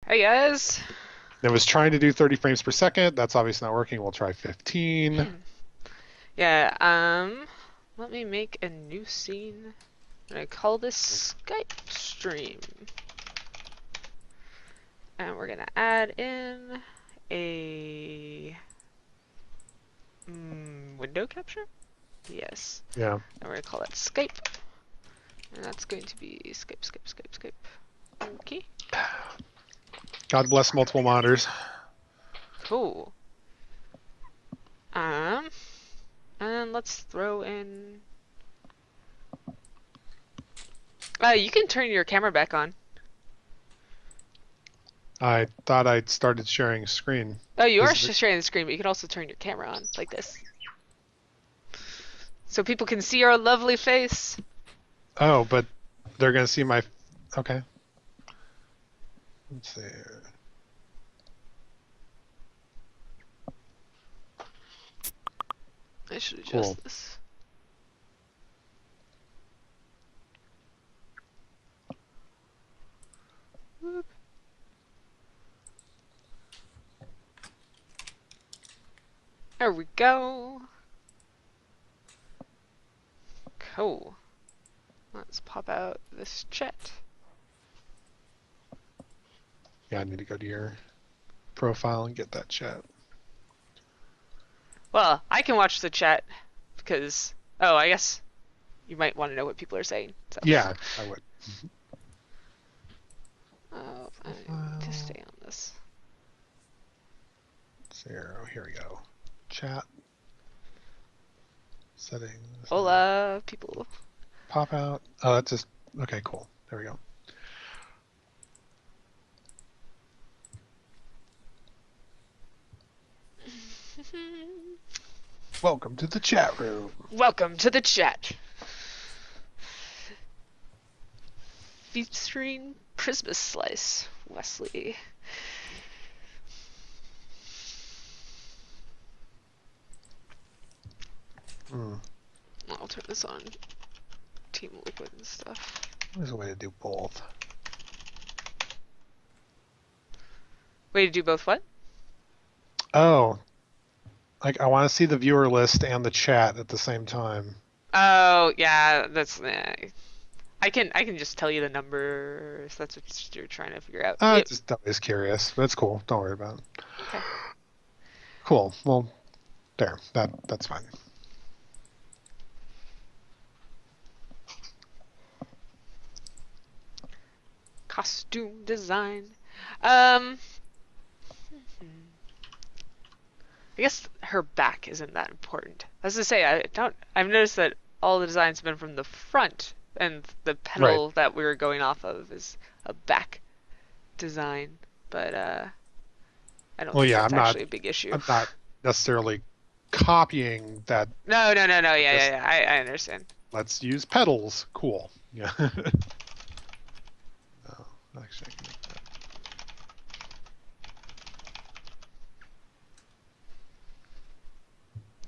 Hey guys. It was trying to do 30 frames per second. That's obviously not working. We'll try 15. Yeah, let me make a new scene. I'm gonna call this Skype stream. And we're gonna add in a window capture? Yes. Yeah. And we're gonna call that Skype. And that's going to be Skype. Okay. God bless multiple monitors. Cool. Um, and let's throw in. You can turn your camera back on. I thought I'd started sharing screen. Oh, you are Is it? sharing the screen, but you can also turn your camera on like this. So people can see our lovely face. Oh, but they're going to see my. Okay. Let's see. I should Cool. adjust this. Whoop. There we go. Cool. Let's pop out this chat. Yeah, I need to go to your profile and get that chat. Well, I can watch the chat because, oh, I guess you might want to know what people are saying. So, Yeah, I would. oh, I need to Profile. stay on this. 0. Here we go. Chat. Settings. Hola, people. Pop out. Oh, that's just. Okay, cool. There we go. Welcome to the chat room. Welcome to the chat. Featuring Christmas Slice, Wesley. Hmm. I'll turn this on. Team Liquid and stuff. There's a way to do both. Way to do both what? Oh, like I want to see the viewer list and the chat at the same time. Oh, yeah, that's I can just tell you the numbers. That's what you're trying to figure out. Yep. Just always curious. That's cool. Don't worry about it. Okay. Cool. Well, there. That's fine. Costume design. Um, I guess her back isn't that important. As I say, I've noticed that all the designs have been from the front, and the Right. pedal that we were going off of is a back design. But I don't Well, think yeah. that's I'm not. actually a big issue. I'm not necessarily copying that. No. I'm Yeah, yeah, just yeah. I understand. let's use pedals. Cool. Yeah. Oh, actually, I can make that.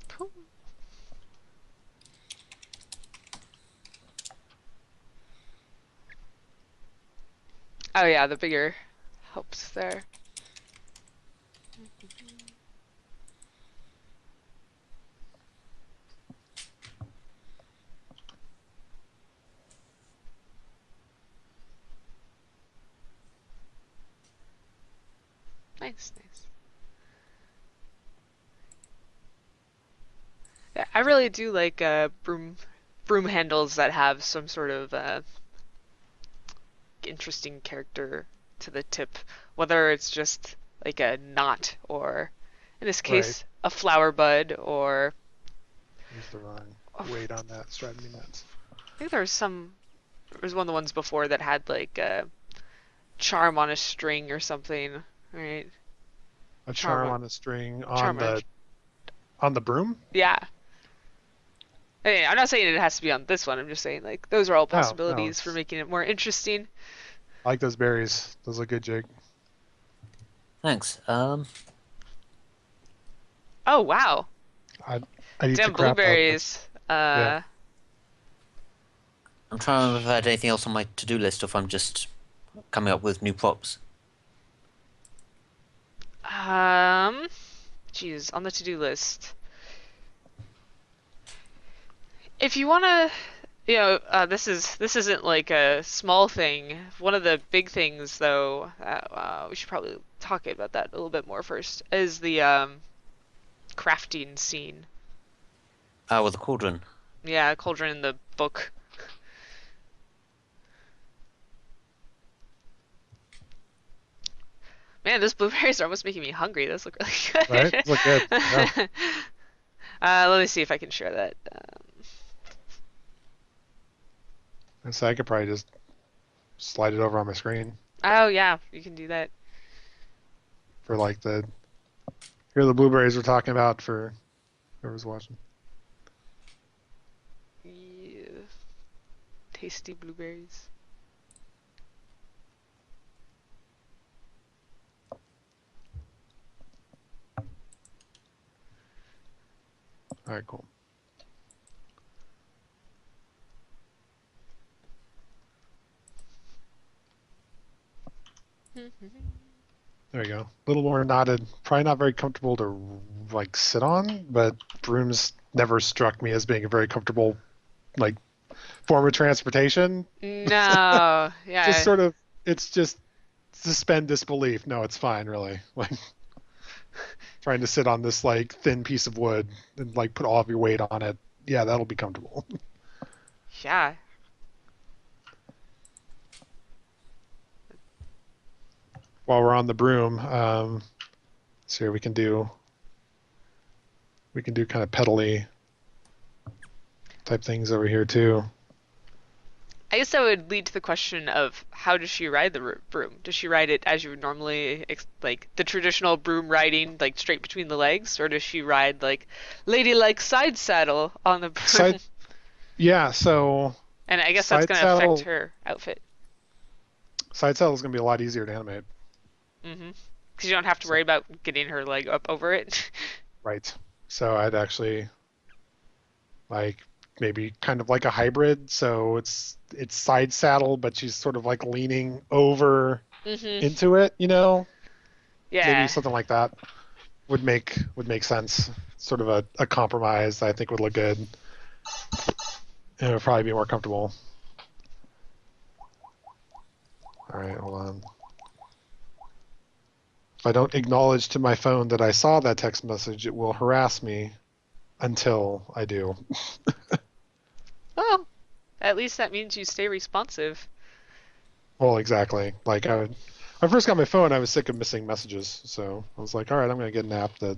Cool. Oh yeah, the bigger helps there. Nice. Yeah, I really do like broom handles that have some sort of interesting character to the tip, whether it's just like a knot or, in this Right. case, a flower bud, or Use the wrong oh, weight on that. It's driving me nuts. I think there was one of the ones before that had like a charm on a string or something, right? A Charm charm on on a string charm on on the broom. yeah. Hey, I'm not saying it has to be on this one. I'm just saying like those are all Oh no, possibilities for it's making it more interesting. I like those berries. Those look good, Jake. Thanks. Oh wow. I I eat the Damn crap out of those. blueberries. Yeah. I'm trying to remember if I had anything else on my to-do list or if I'm just coming up with new props. Geez, on the to-do list. If you wanna, this isn't like a small thing. One of the big things, though, we should probably talk about that a little bit more first, is the crafting scene. With the cauldron. Yeah, Cauldron in the book. Man, those blueberries are almost making me hungry. Those look really Right? good. Look good. Yeah. Let me see if I can share that. And so I could probably just slide it over on my screen Oh yeah, you can do that. for like the here are the blueberries we're talking about for whoever's watching. Yeah. Tasty blueberries. All right, cool. There you go. A little more knotted. Probably not very comfortable to like sit on, but brooms never struck me as being a very comfortable like form of transportation. No, Just yeah, sort of, it's just suspend disbelief. No, it's fine, really. Like trying to sit on this like thin piece of wood and like put all of your weight on it. Yeah, that'll be comfortable. yeah. While we're on the broom, so here we can do kind of pedally type things over here too. I guess that would lead to the question of how does she ride the broom? Does she ride it as you would normally like the traditional broom riding, like straight between the legs, or does she ride like ladylike side saddle on the broom? Side, yeah. So And I guess that's side going to affect saddle, her outfit. side saddle is gonna be a lot easier to animate. Mm-hmm. Because you don't have to So, worry about getting her leg up over it. right. So I'd actually like maybe kind of like a hybrid. So it's side saddle, but she's sort of like leaning over Mm-hmm. into it. Maybe Yeah. something like that would make sense. Sort of a compromise I think would look good. And it would probably be more comfortable. All right, hold on. If I don't acknowledge to my phone that I saw that text message, it will harass me until I do. Well, at least that means you stay responsive. Well, exactly. Like when I first got my phone, I was sick of missing messages. So I was like, all right, I'm going to get an app that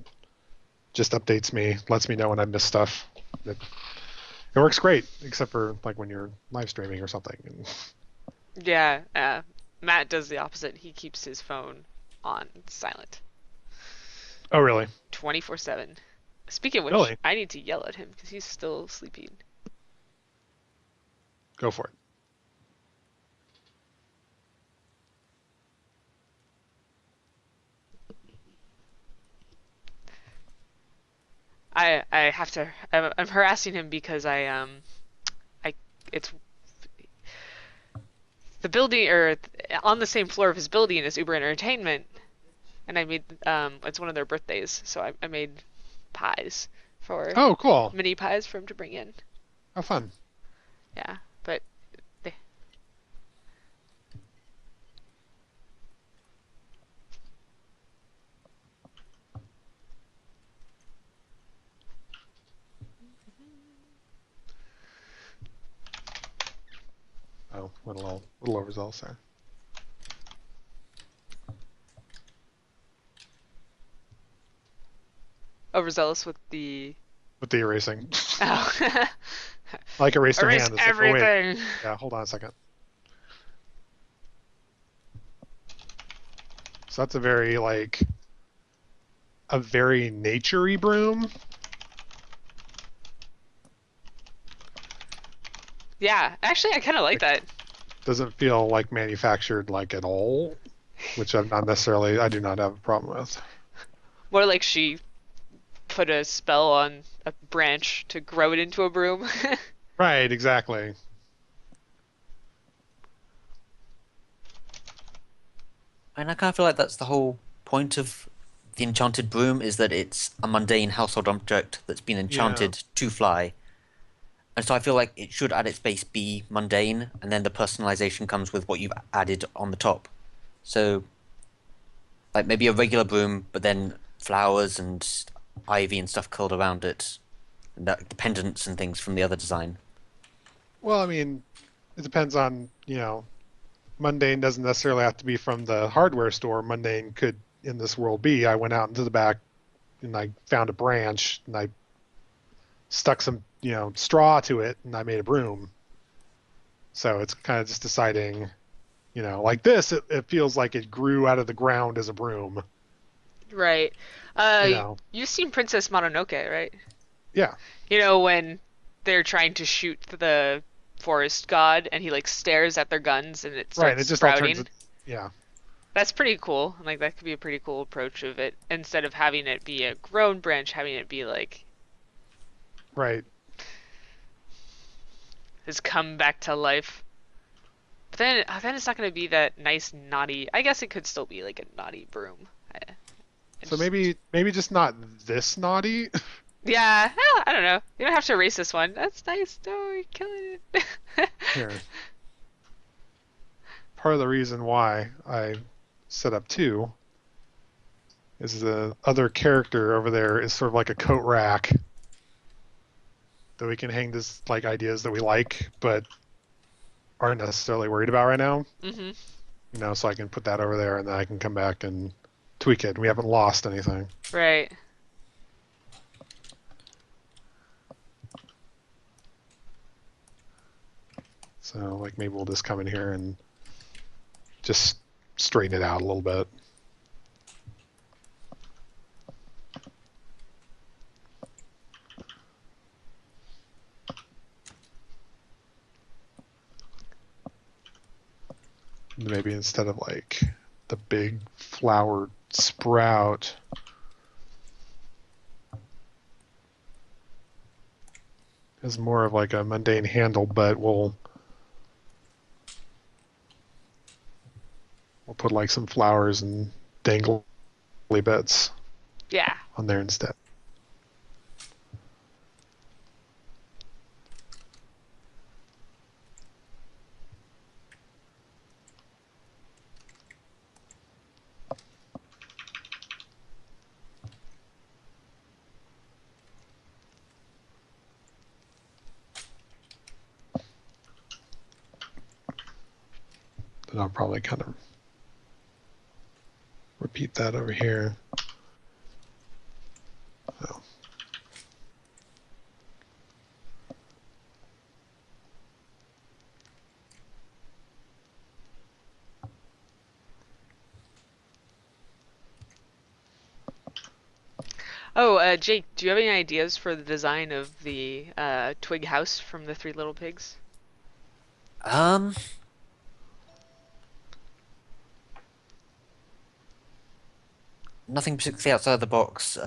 just updates me, lets me know when I miss stuff. It works great, except for like when you're live streaming or something. Yeah, Matt does the opposite. He keeps his phone on silent Oh, really? 24/7. Speaking of which, Really? I need to yell at him because he's still sleeping. Go for it. I have to. I'm harassing him because I it's the building or on the same floor of his building is Uber Entertainment, and I made it's one of their birthdays, so I made pies for Oh, cool. mini pies for him to bring in. How fun. Yeah, but they, Oh, little overzealous there. overzealous with the With the erasing. oh Like erase their erase hand. It's like, oh, wait. everything. Yeah, hold on a second. So that's a very naturey broom. Yeah, actually, I kind of like Like, that. doesn't feel like manufactured like at all, which I do not have a problem with. More like she put a spell on a branch to grow it into a broom. Right, exactly. And I kind of feel like that's the whole point of the enchanted broom is that it's a mundane household object that's been Yeah. enchanted to fly. And so I feel like it should at its base be mundane, and then the personalization comes with what you've added on the top. So, like maybe a regular broom, but then flowers and ivy and stuff curled around it, and that dependents and things from the other design. Well, I mean, it depends on, mundane doesn't necessarily have to be from the hardware store. Mundane could, in this world, be I went out into the back and I found a branch and I stuck some, straw to it and I made a broom. So it's kind of just deciding, like this, it feels like it grew out of the ground as a broom, Right. you know. You've seen Princess Mononoke, right? Yeah, You know when they're trying to shoot the forest god and he like stares at their guns and it right. starts It just all turns sprouting. it, yeah, That's pretty cool. Like that could be a pretty cool approach of it instead of having it be a grown branch, having it be like right. has come back to life. But then it's not going to be that nice naughty. I guess it could still be like a naughty broom. I So just maybe just not this naughty. yeah, I don't know. You don't have to erase this one. That's nice. No, you're killing it. Here, part of the reason why I set up two is the other character over there is sort of like a coat rack that we can hang this like ideas that we like but aren't necessarily worried about right now. hmm So I can put that over there and then I can come back and tweak it. We haven't lost anything. Right. So like maybe we'll just come in here and just straighten it out a little bit. Maybe instead of like the big flowered sprout, is more of like a mundane handle, but we'll put like some flowers and dangly bits Yeah. on there instead. Then I'll probably kind of repeat that over here. Oh. Oh, Jake, do you have any ideas for the design of the twig house from the Three Little Pigs? Um, Nothing particularly outside the box.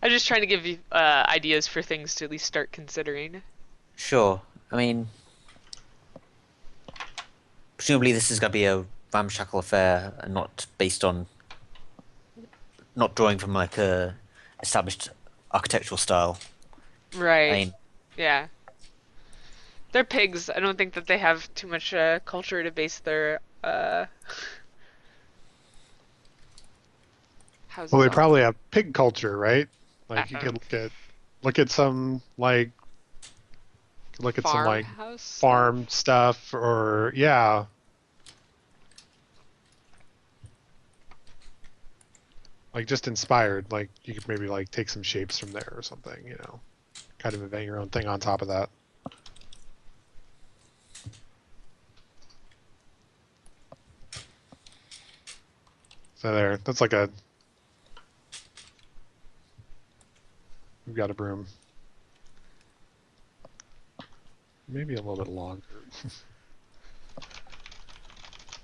I'm just trying to give you ideas for things to at least start considering. Sure. I mean, presumably this is going to be a ramshackle affair and not based on, not drawing from like a established architectural style. I Right. mean, Yeah. They're pigs. I don't think that they have too much culture to base their Well, houses they on. probably have pig culture, right? Like you could Um, look at some like farmhouse stuff. farm stuff or yeah, like just inspired. Like you could maybe like take some shapes from there or something, kind of invent your own thing on top of that. So there, that's like we've got a broom. Maybe a little bit longer.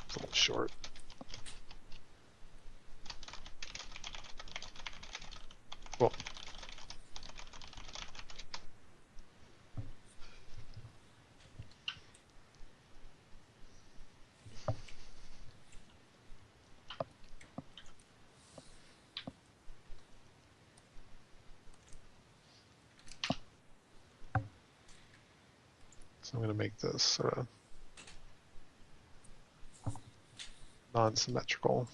It's a little short. Well, So I'm going to make this sort of non-symmetrical.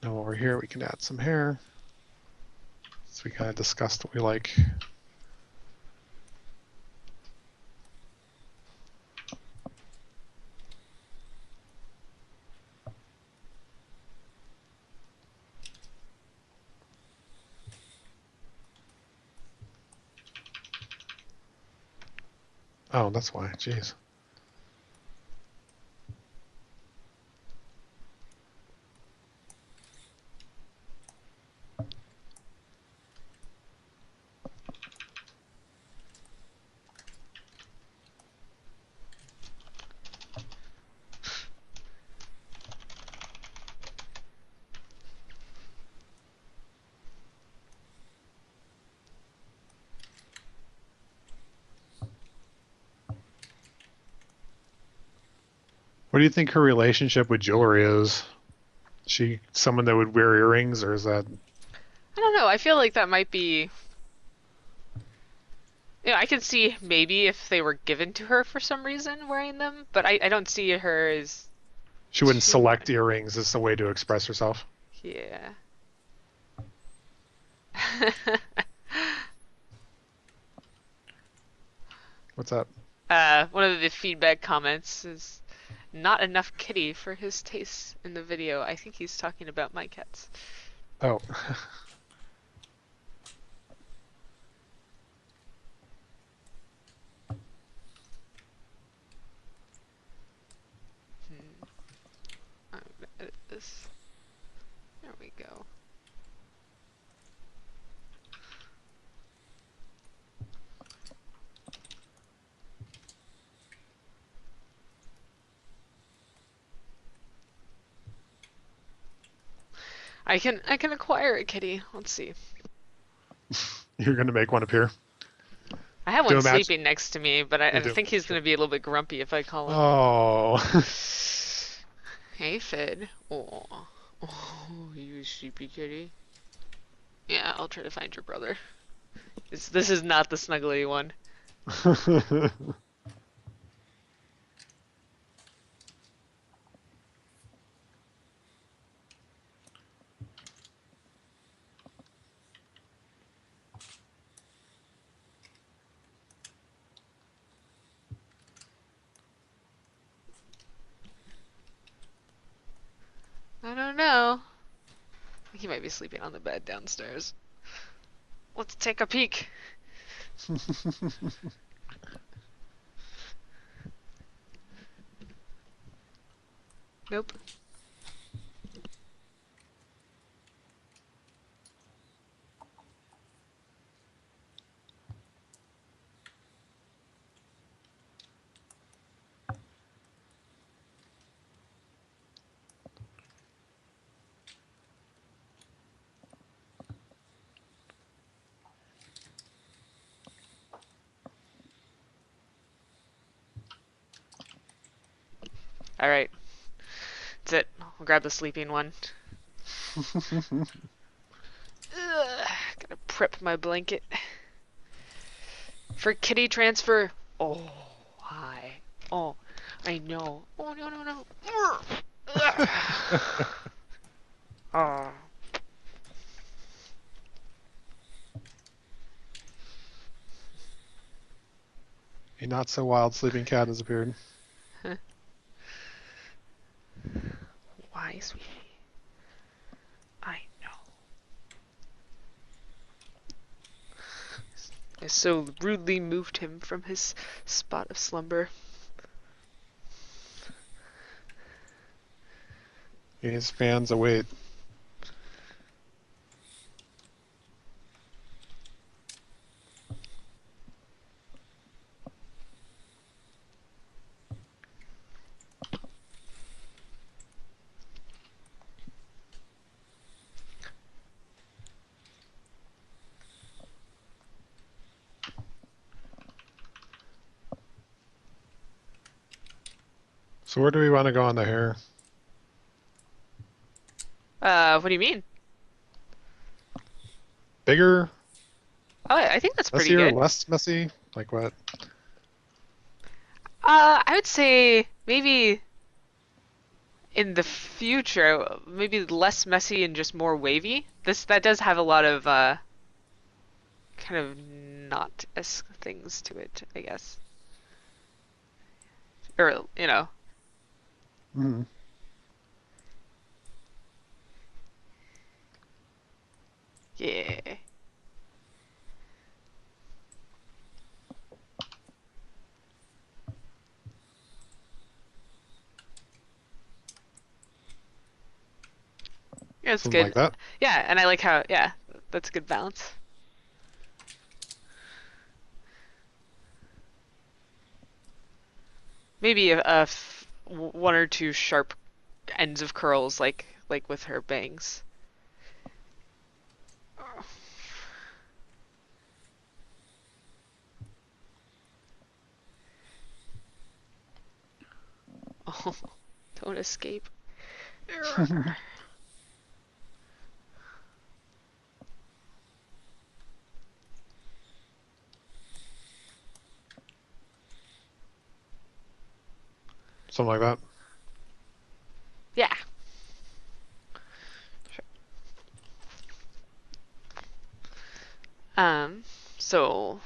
Now over here we can add some hair. So we kind of discussed what we like. Oh, that's why. Jeez. What do you think her relationship with jewelry is? She someone that would wear earrings, or is that? I don't know. I feel like that might be. I could see maybe if they were given to her for some reason wearing them, but I don't see her as She wouldn't too select much. earrings as a way to express herself. Yeah. What's up? One of the feedback comments is not enough kitty for his taste in the video. I think he's talking about my cats. Oh. Hmm. I'm gonna edit this. There we go. I can acquire a kitty. Let's see. You're going to make one appear? I have Do one a match. sleeping next to me, but I Do. think he's gonna be a little bit grumpy if I call him. Oh. Hey, Fid. Oh, oh, you sleepy kitty. Yeah, I'll try to find your brother. This is not the snuggly one. I don't know. He might be sleeping on the bed downstairs. Let's take a peek. Nope. Alright. That's it. I'll grab the sleeping one. Ugh, gotta prep my blanket. For kitty transfer. Oh, hi. Oh, I know. Oh, no, no, no. Ugh. Oh. A not so wild sleeping cat has appeared. Why, sweetie? I know. I so rudely moved him from his spot of slumber. His fans await. So where do we want to go on the hair? What do you mean? Bigger, Oh, I think that's pretty messier, good. less messy? Like what? I would say maybe in the future, maybe less messy and just more wavy. That does have a lot of kind of knot-esque things to it, I guess. Or, Mm. yeah. Yeah, it's Something like good. that. Yeah, and I like how, yeah, that's a good balance. Maybe one or two sharp ends of curls, like with her bangs. Oh, don't escape. Something like that. Yeah. Um, so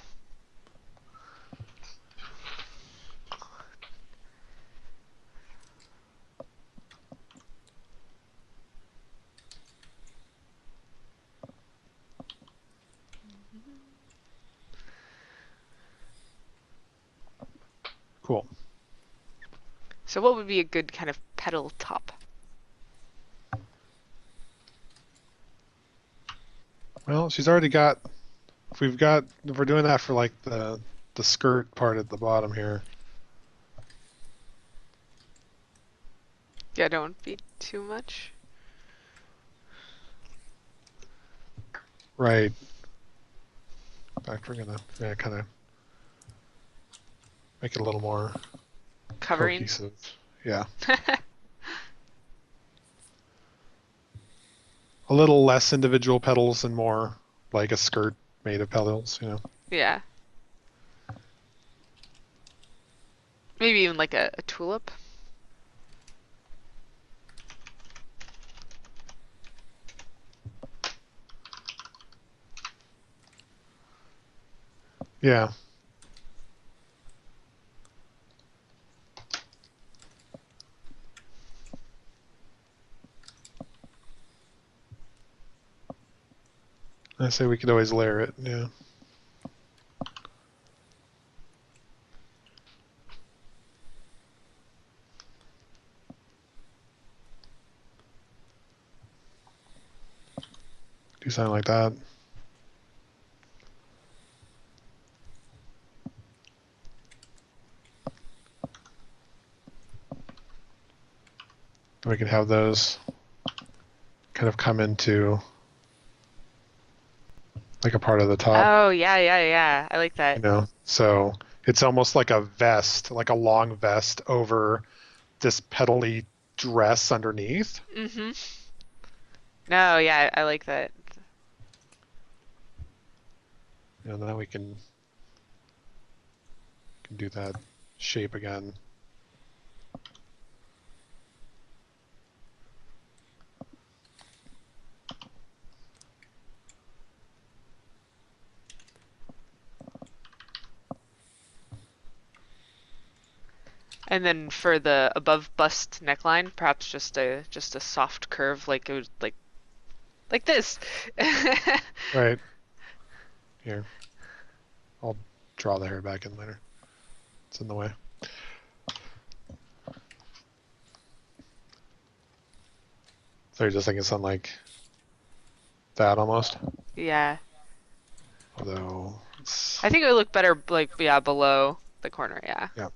Cool. so what would be a good kind of petal top? Well, she's already got. If we're doing that for like the skirt part at the bottom here. Yeah, don't be too much. Right. In fact, we're gonna kind of make it a little more Covering. cohesive. Yeah. A little less individual petals and more like a skirt made of petals. Yeah. Maybe even like a tulip. Yeah. I say we could always layer it. Yeah. Do something like that. We can have those kind of come into like a part of the top, Oh, yeah, yeah, yeah. I like that. So it's almost like a vest, like a long vest over this petally dress underneath. Mm-hmm. No, yeah, I like that. And then we can do that shape again. And then for the above bust neckline, perhaps just a soft curve like it was like this. Right. Here. I'll draw the hair back in later. It's in the way. So you're just thinking something like that almost? Yeah. Although, I think it would look better like yeah, below the corner, yeah. yeah.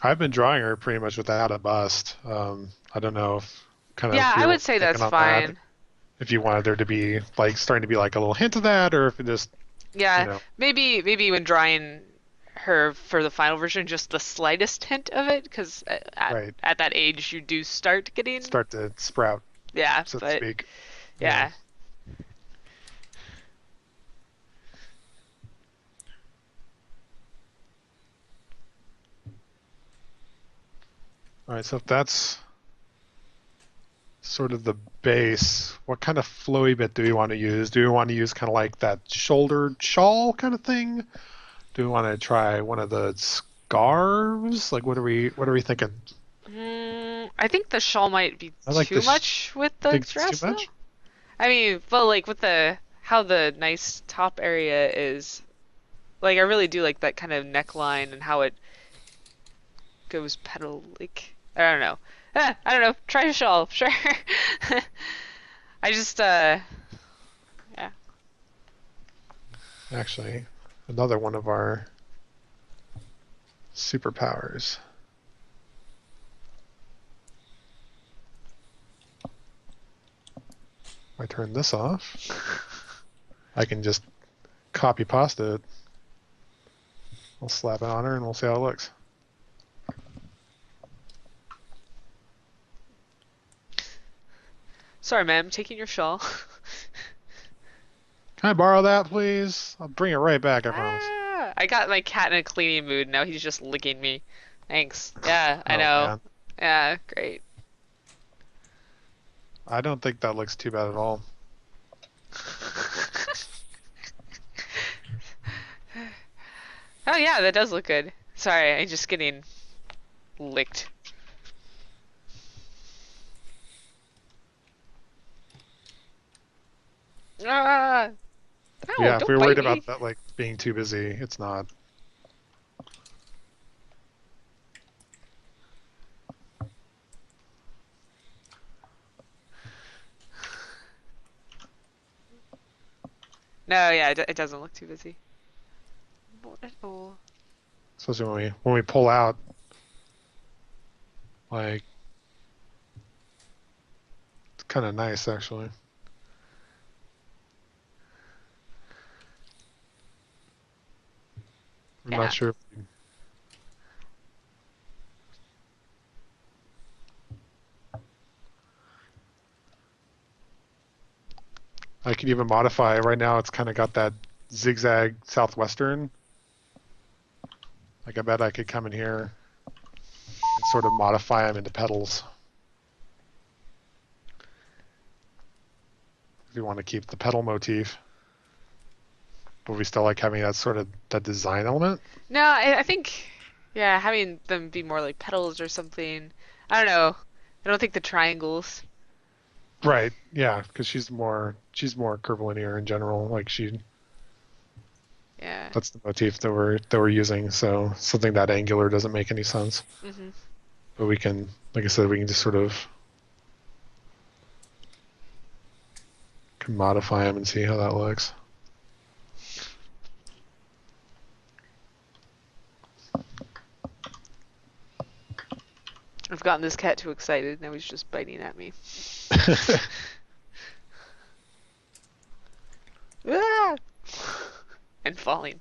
I've been drawing her pretty much without a bust. I don't know if kind of Yeah, I you're would say thinking that's on that. fine. If you wanted there to be like starting to be like a little hint of that, or if it just, you Yeah, know, maybe when drawing her for the final version, just the slightest hint of it, because at right, at that age you do start getting, start to sprout, yeah, so to but speak. Yeah. yeah. All right, so if that's sort of the base, what kind of flowy bit do we want to use? Do we want to use kind of like that shouldered shawl kind of thing? Do we want to try one of the scarves? Like, what are we thinking? I think the shawl might be I like too this. much with the Think it's too dress though. much? I mean, but like with the how the nice top area is, like I really do like that kind of neckline and how it goes petal like I don't know. I don't know. Try a shawl, sure. I just yeah. Actually, another one of our superpowers. If I turn this off, I can just copy pasta it. I'll slap it on her and we'll see how it looks. Sorry, ma'am, taking your shawl. Can I borrow that, please? I'll bring it right back, I promise. I got my cat in a cleaning mood. Now he's just licking me. Thanks. Yeah, I Oh, know. man. Yeah, great. I don't think that looks too bad at all. Oh yeah, that does look good. Sorry, I'm just getting licked. Ah! Ow, Yeah, if we don't were bite worried me. about that like being too busy, it's not. No, yeah, it doesn't look too busy. Not at all. Especially when we pull out, like it's kind of nice actually. I'm not Yeah. sure. I could even modify. Right now, it's kind of got that zigzag southwestern. Like I bet I could come in here and sort of modify them into petals. If you want to keep the petal motif, but we still like having that sort of that design element. No, I think, yeah, having them be more like petals or something. I don't know. I don't think the triangles. Right. Yeah, because she's more curvilinear in general. Like Yeah. that's the motif that we're using. So something that angular doesn't make any sense. Mhm. But we can, like I said, we can just sort of can modify them and see how that looks. I've gotten this cat too excited. Now he's just biting at me. Ah! And falling.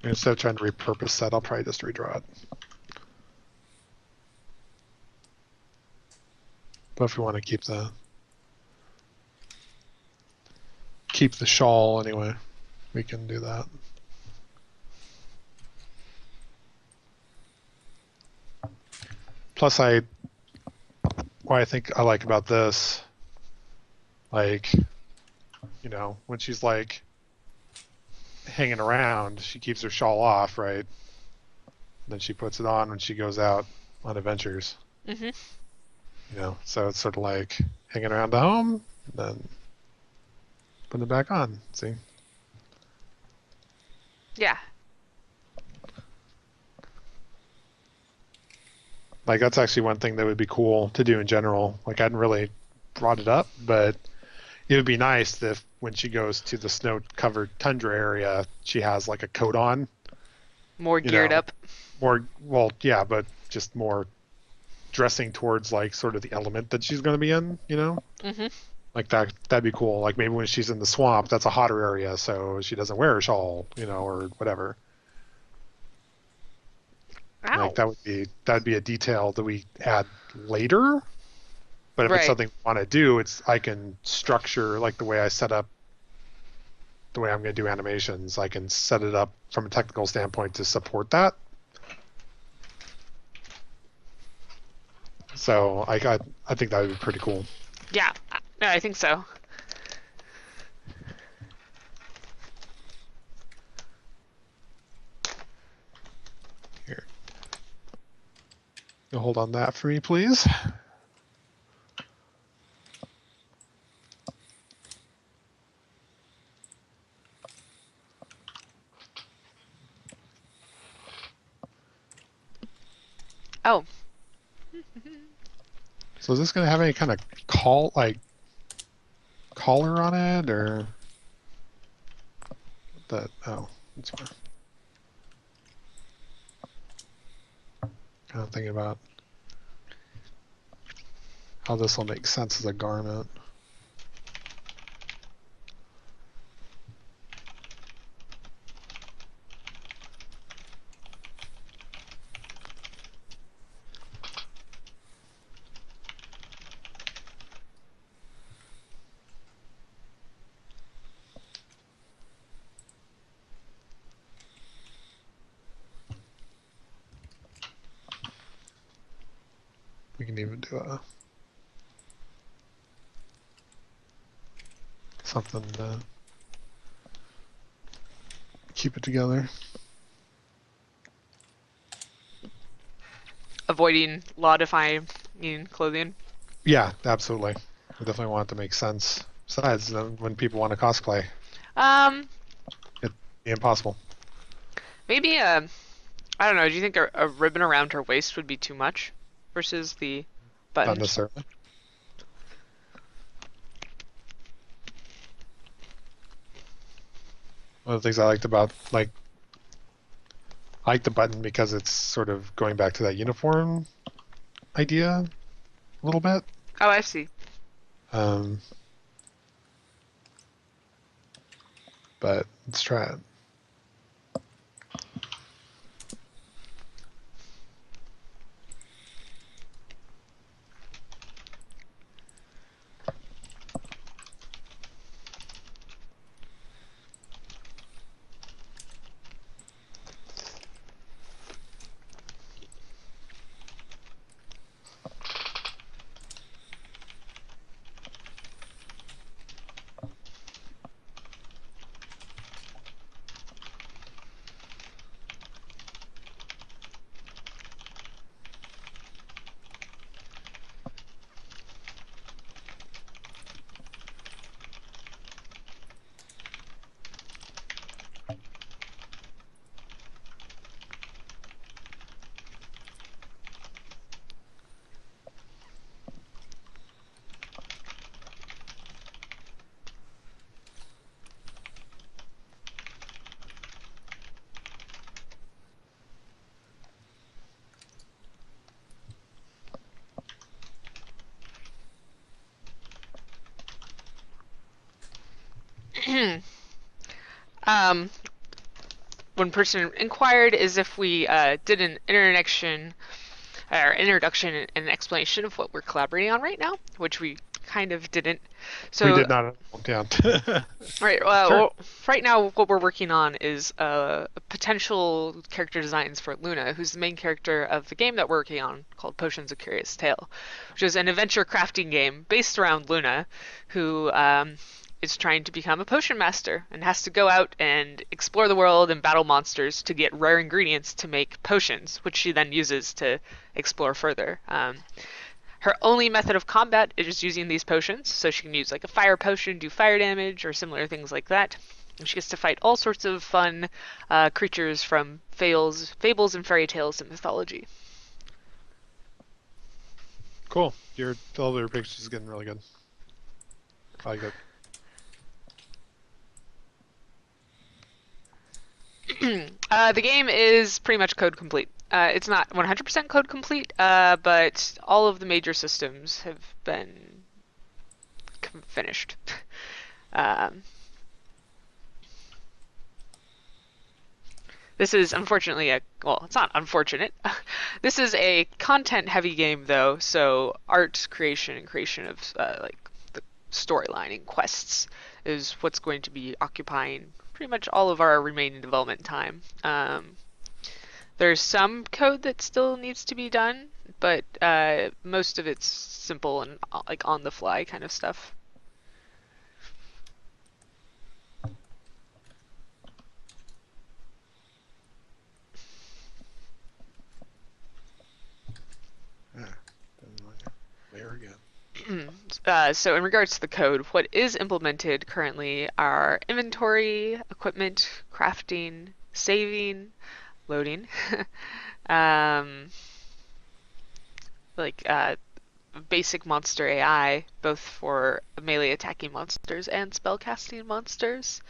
Instead of trying to repurpose that, I'll probably just redraw it. But if we want to keep the shawl anyway, we can do that. Plus, what I think I like about this, like, when she's like hanging around, she keeps her shawl off, right? Then she puts it on when she goes out on adventures. Mhm. So it's sort of like hanging around the home, and then putting it back on. See? Yeah. Like that's actually one thing that would be cool to do in general. Like I hadn't really brought it up, but it would be nice if when she goes to the snow-covered tundra area, she has like a coat on, More you geared know, up. more, well, yeah, but just more dressing towards like sort of the element that she's going to be in, Hmm. like that'd be cool. Like maybe when she's in the swamp, that's a hotter area, so she doesn't wear a shawl, or whatever. Like Ow. that'd be a detail that we add later. But if it's Right. something I want to do, I can structure like the way I set up the way I'm going to do animations. I can set it up from a technical standpoint to support that. So I think that would be pretty cool. Yeah. No, I think so. Here, you hold on that for me, please. Oh. So is this going to have any kind of collar on it or that? Oh, that's fine. Kind of thinking about how this will make sense as a garment. We can even do something to keep it together. Avoiding law-defying clothing. Yeah, absolutely. We definitely want it to make sense. Besides, when people want to cosplay, Um, it'd be impossible. maybe I don't know. Do you think a ribbon around her waist would be too much versus the Not buttons? necessarily. One of the things I liked about I like the button because it's sort of going back to that uniform idea a little bit. Oh, I see. Um, but let's try it. um, One person inquired is if we did an introduction or introduction and explanation of what we're collaborating on right now, which we kind of didn't. We So, did not down. right, Sure. well, right now what we're working on is potential character designs for Luna, who's the main character of the game that we're working on called Potions of Curious Tale, which is an adventure crafting game based around Luna, who is trying to become a potion master and has to go out and explore the world and battle monsters to get rare ingredients to make potions, which she then uses to explore further. Her only method of combat is just using these potions, so she can use like a fire potion, do fire damage, or similar things like that. And she gets to fight all sorts of fun creatures from fables, and fairy tales and mythology. Cool. Your elevator picture is getting really good. I like it. The game is pretty much code complete. It's not 100% code complete, but all of the major systems have been finished. Um, this is unfortunately well, it's not unfortunate. This is a content-heavy game though, so art creation and creation of like the storyline and quests is what's going to be occupying pretty much all of our remaining development time. There's some code that still needs to be done, but most of it's simple and like on the fly kind of stuff. Yeah. There again. So in regards to the code, what is implemented currently are inventory, equipment, crafting, saving, loading, um, like basic monster AI, both for melee attacking monsters and spellcasting monsters,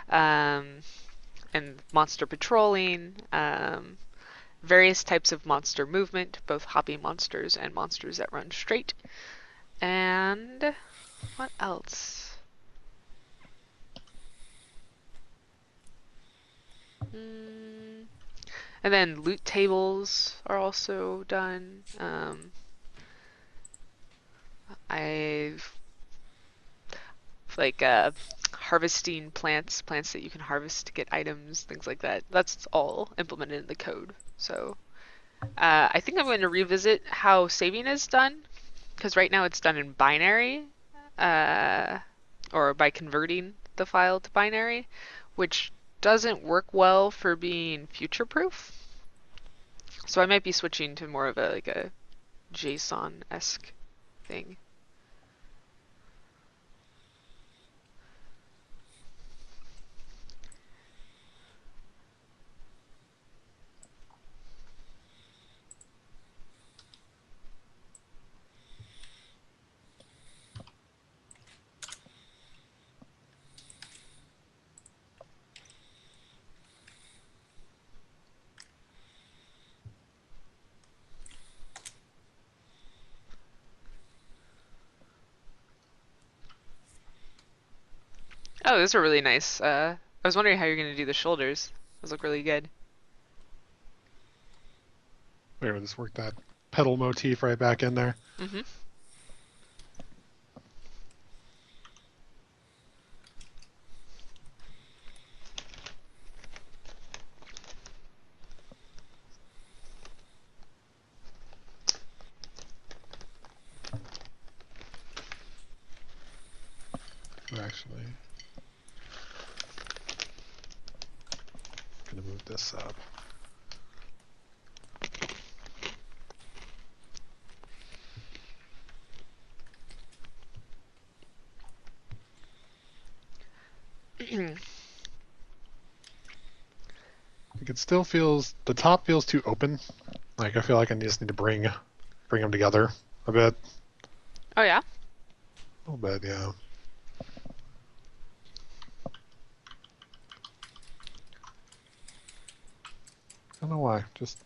um, and monster patrolling, various types of monster movement, both hopping monsters and monsters that run straight. And what else? Mm, and then loot tables are also done. I've like harvesting plants that you can harvest to get items, things like that. That's all implemented in the code. So I think I'm going to revisit how saving is done, because right now it's done in binary, uh, or by converting the file to binary, which doesn't work well for being future-proof. So I might be switching to more of a like a JSON-esque thing. Oh, those are really nice. I was wondering how you're going to do the shoulders. Those look really good. Wait, we'll just work that pedal motif right back in there. Mm-hmm. Actually, gonna move this up. It still feels, the top feels too open. Like I feel like I just need to bring them together a bit. Oh yeah? A little bit, yeah. I don't know why. Just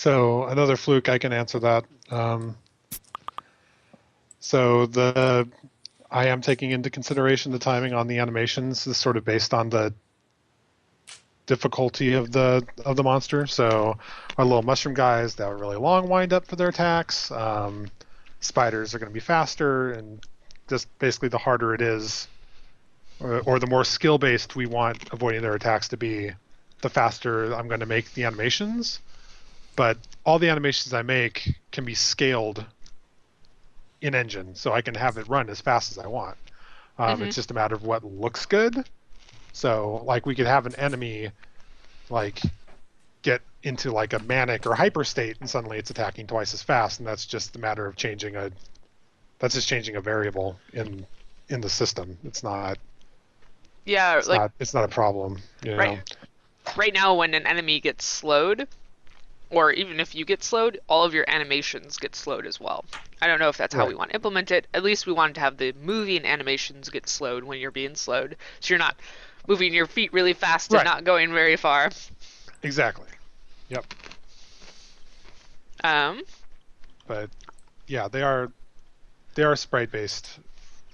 So another fluke, I can answer that. So I am taking into consideration the timing on the animations. This is sort of based on the difficulty of the monster. So our little mushroom guys, they have a really long wind up for their attacks. Spiders are going to be faster, and just basically the harder it is, or the more skill based we want avoiding their attacks to be, the faster I'm going to make the animations. But all the animations I make can be scaled in engine, so I can have it run as fast as I want. It's just a matter of what looks good. So like we could have an enemy like get into like a manic or hyper state, and suddenly it's attacking twice as fast, and that's just a matter of changing a variable in the system. It's not Yeah, like it's not a problem, you right know. right now when an enemy gets slowed, or even if you get slowed, all of your animations get slowed as well. I don't know if that's how we Right. want to implement it. At least we want to have the moving animations get slowed when you're being slowed, so you're not moving your feet really fast and Right. not going very far. Exactly. Yep. Um, But yeah, they are sprite based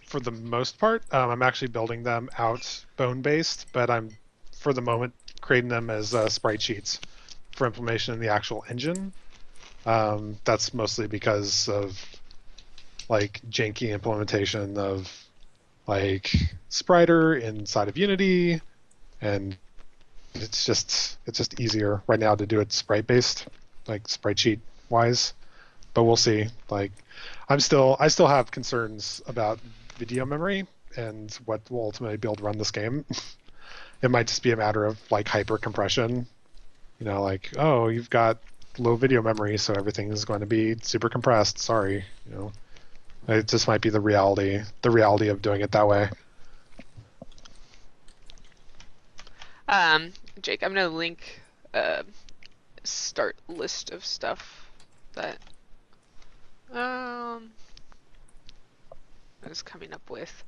for the most part. I'm actually building them out bone based, but I'm for the moment creating them as sprite sheets for implementation in the actual engine. That's mostly because of like janky implementation of like Spriter inside of Unity, and it's just easier right now to do it sprite based, like sprite sheet wise. But we'll see. Like I still have concerns about video memory and what will ultimately be able to run this game. It might just be a matter of like hyper compression. You know, like, oh, you've got low video memory, so everything is going to be super compressed. Sorry, you know. It just might be the reality of doing it that way. um, Jake, I'm gonna link a start list of stuff that I was coming up with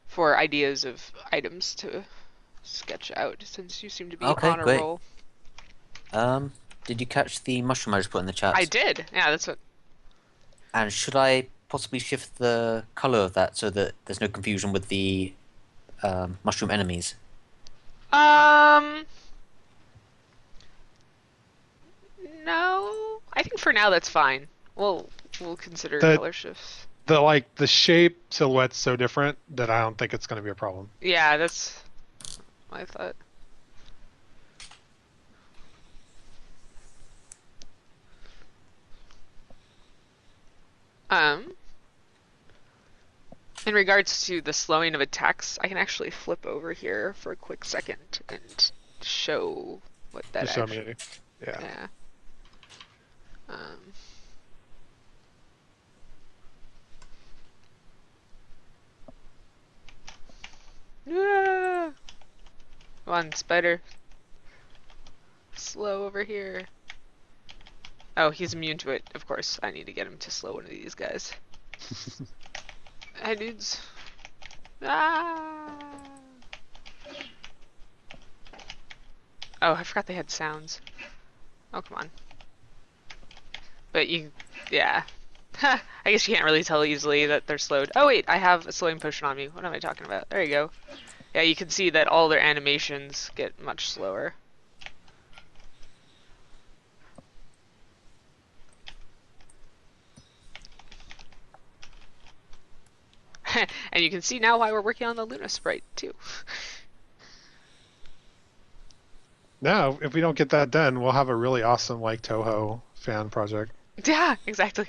for ideas of items to sketch out, since you seem to be Okay, on a great. roll. Did you catch the mushroom I just put in the I chat? did. Yeah, that's what. And should I possibly shift the color of that so that there's no confusion with the mushroom enemies? Um, no. I think for now that's fine. We'll consider The color shifts. the shape silhouette's so different that I don't think it's going to be a problem. Yeah, that's my thought. Um, in regards to the slowing of attacks, I can actually flip over here for a quick second and show what that Just show actually. me. Yeah. Yeah. Um, yeah. Come on, spider. Slow over here. Oh, he's immune to it. Of course, I need to get him to slow one of these guys. Hey, dudes. Ah. Oh, I forgot they had sounds. Oh, come on. But you, yeah. I guess you can't really tell easily that they're slowed. Oh wait, I have a slowing potion on me. What am I talking about? There you go. Yeah, you can see that all their animations get much slower. And you can see now why we're working on the Luna sprite too. Now, if we don't get that done, we'll have a really awesome like Toho fan project. Yeah, exactly.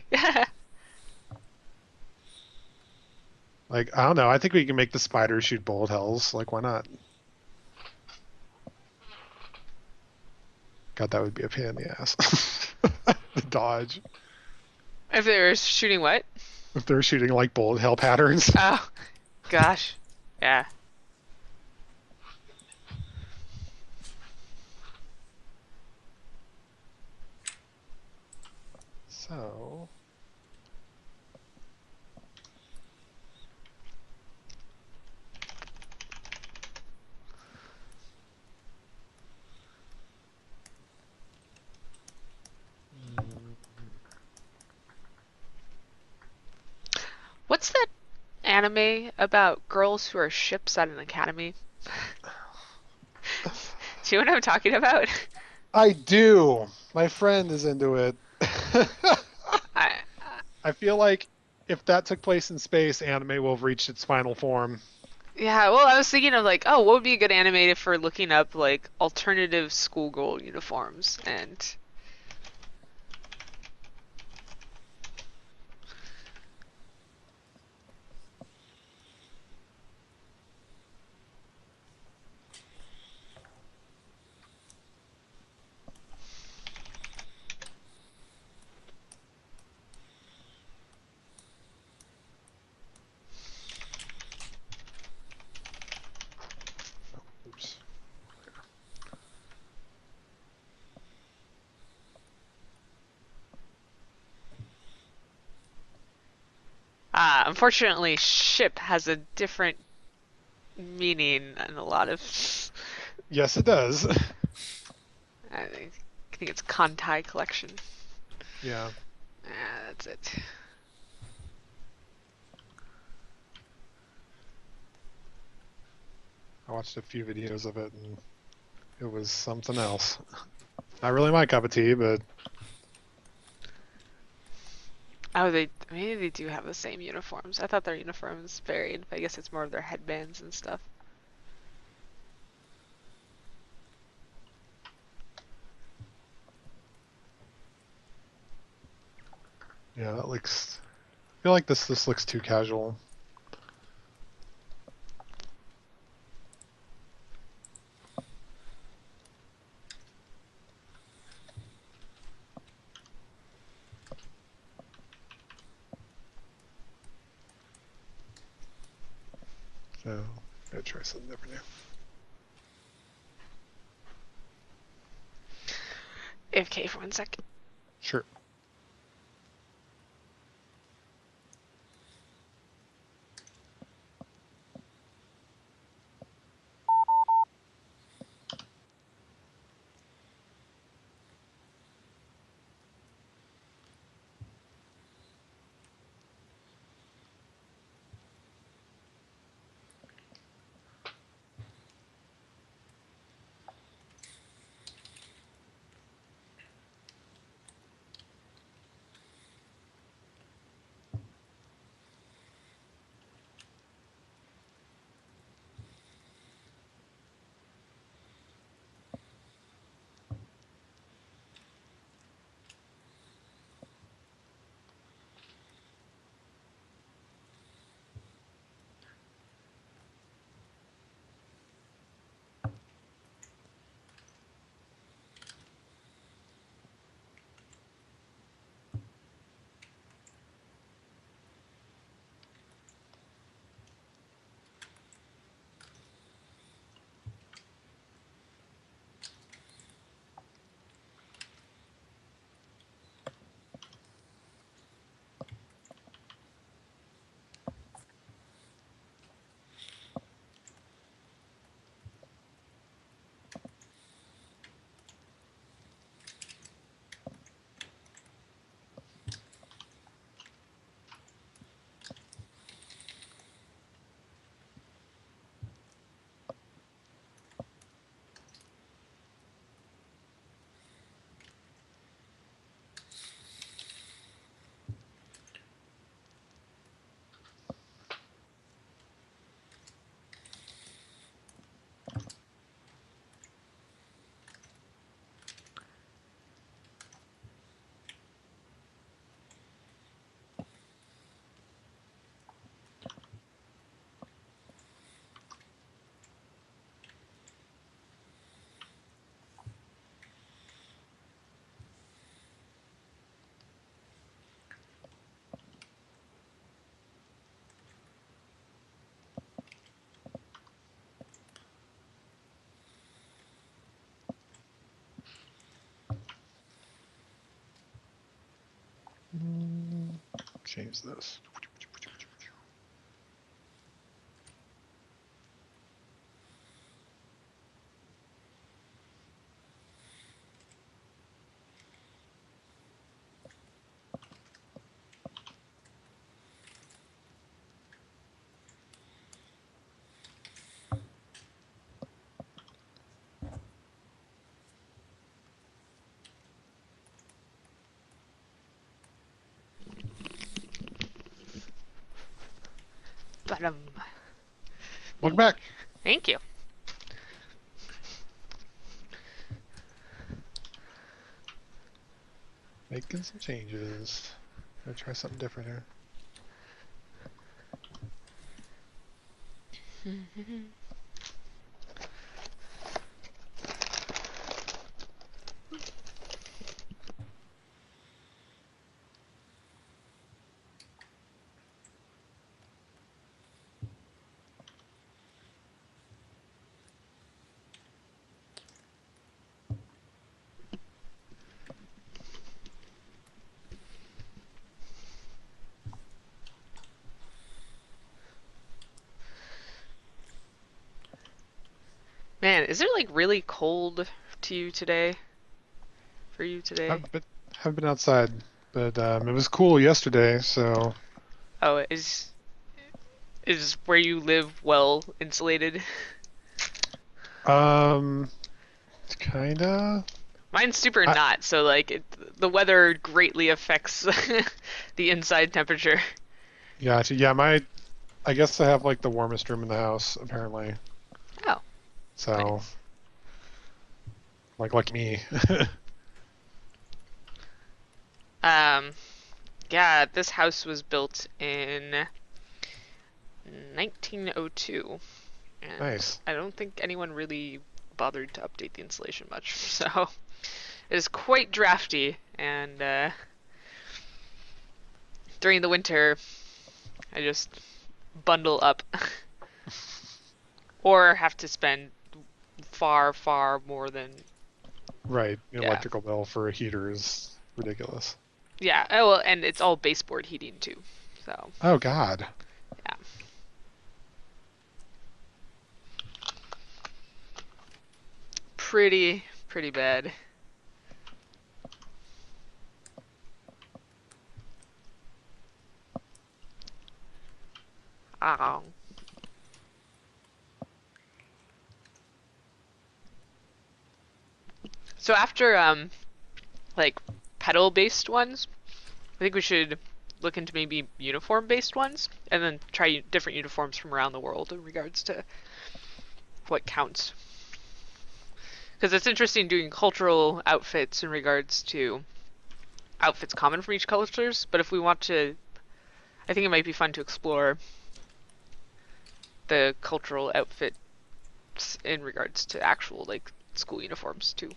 Like, I don't know. I think we can make the spiders shoot bullet hells. Like, why not? God, that would be a pain in the ass. The dodge. If they're shooting what? If they're shooting like bullet hell patterns. Oh, gosh. Yeah. So. What's that anime about girls who are ships at an academy? Do you know what I'm talking about? I do. My friend is into it. I I feel like if that took place in space, anime will have reached its final form. Yeah, well, I was thinking of like, oh, what would be a good animated for looking up like alternative schoolgirl uniforms and Oops. unfortunately, ship has a different meaning in a lot of. Yes, it does. I think it's Kantai collection. Yeah. That's it. I watched a few videos of it and it was something else. Not really my cup of tea, but Oh, maybe they do have the same uniforms. I thought their uniforms varied, but I guess it's more of their headbands and stuff. yeah, that looks. I feel like this looks too casual. So, I'm gonna try something different here. AFK for 1 second. Sure. Change this. Adam. Welcome back. Thank you. Making some changes. Gonna try something different here. Man, is it like really cold to you today? For you today? Haven't been outside, but it was cool yesterday. So Oh, is where you live well insulated? um, kinda. Mine's super I, not, so like the weather greatly affects the inside temperature. yeah, yeah. I guess I have like the warmest room in the house apparently. Oh, So nice. like me. Um, yeah, this house was built in 1902, and Nice. I don't think anyone really bothered to update the insulation much, so it is quite drafty, and during the winter, I just bundle up or have to spend far, far more than, Right. The yeah. electrical bill for a heater is ridiculous. Yeah, oh, well, and it's all baseboard heating too, so Oh God. yeah. Pretty bad. Oh. So after like pedal based ones, I think we should look into maybe uniform based ones and then try different uniforms from around the world in regards to what counts. Because it's interesting doing cultural outfits in regards to outfits common from each cultures, but if we want to, I think it might be fun to explore the cultural outfits in regards to actual like school uniforms too.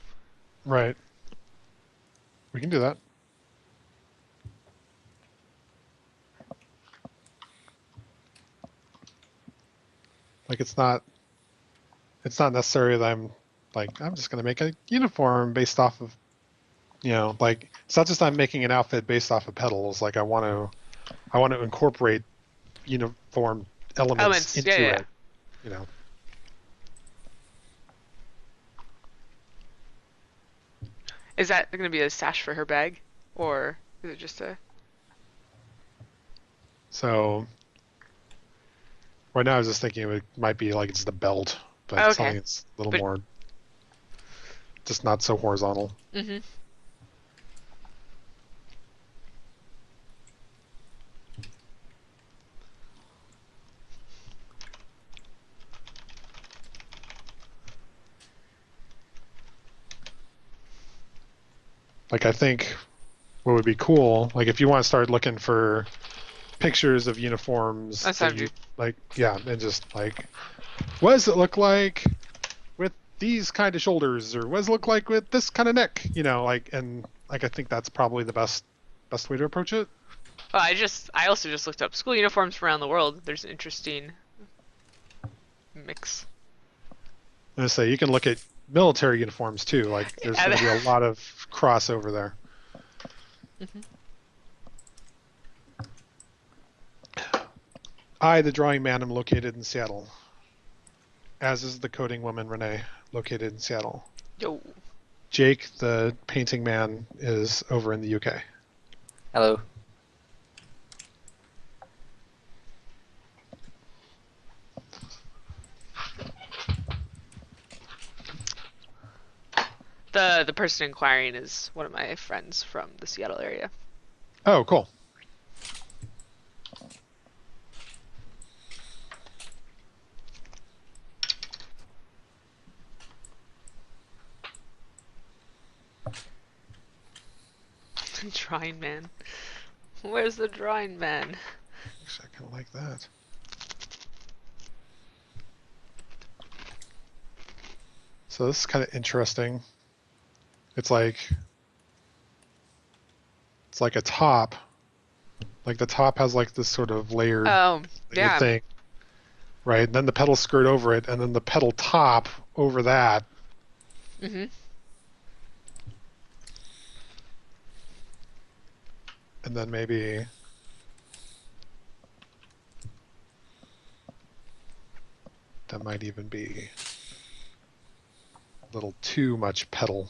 Right. We can do that. Like it's not necessary that I'm just gonna make a uniform based off of like it's not just I'm making an outfit based off of pedals. Like I want to incorporate uniform elements Elements, yeah, into yeah. it. You know. Is that going to be a sash for her bag, or is it just a? So right now I was just thinking it might be like it's the belt, Oh, but okay, something that's a little but more just not so horizontal. mm-hmm. Like I think what would be cool, like if you want to start looking for pictures of uniforms That that sounds you good. like, yeah, and just like, what does it look like with these kind of shoulders, or what does it look like with this kind of neck? Like, and like I think that's probably the best way to approach it. Well, I also just looked up school uniforms from around the world. There's an interesting mix. And I say you can look at military uniforms too. Like, there's going to be a lot of crossover there. Mhm. I, the drawing man, am located in Seattle, as is the coding woman Renee, located in Seattle. Yo. Jake, the painting man, is over in the UK. Hello. The person inquiring is one of my friends from the Seattle area. Oh, cool. Drawing man. Where's the drawing man? Actually, I kind of like that. So this is kind of interesting. It's like a top. Like the top has like this sort of layered Oh, yeah. thing, right? And then the pedal skirt over it, and then the pedal top over that. Mm-hmm. And then maybe that might even be a little too much pedal.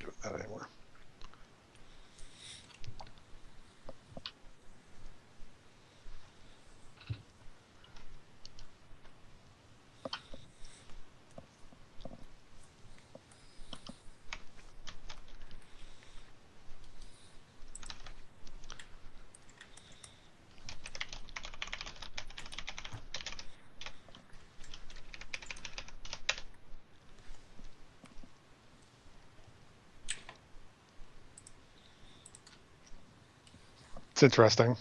Doing that anymore. It's interesting.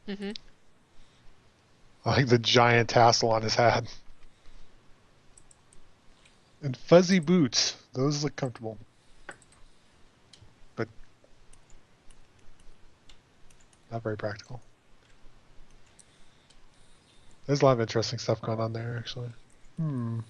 Mm-hmm. I like the giant tassel on his hat. And fuzzy boots. Those look comfortable. But not very practical. There's a lot of interesting stuff going on there, actually. Hmm.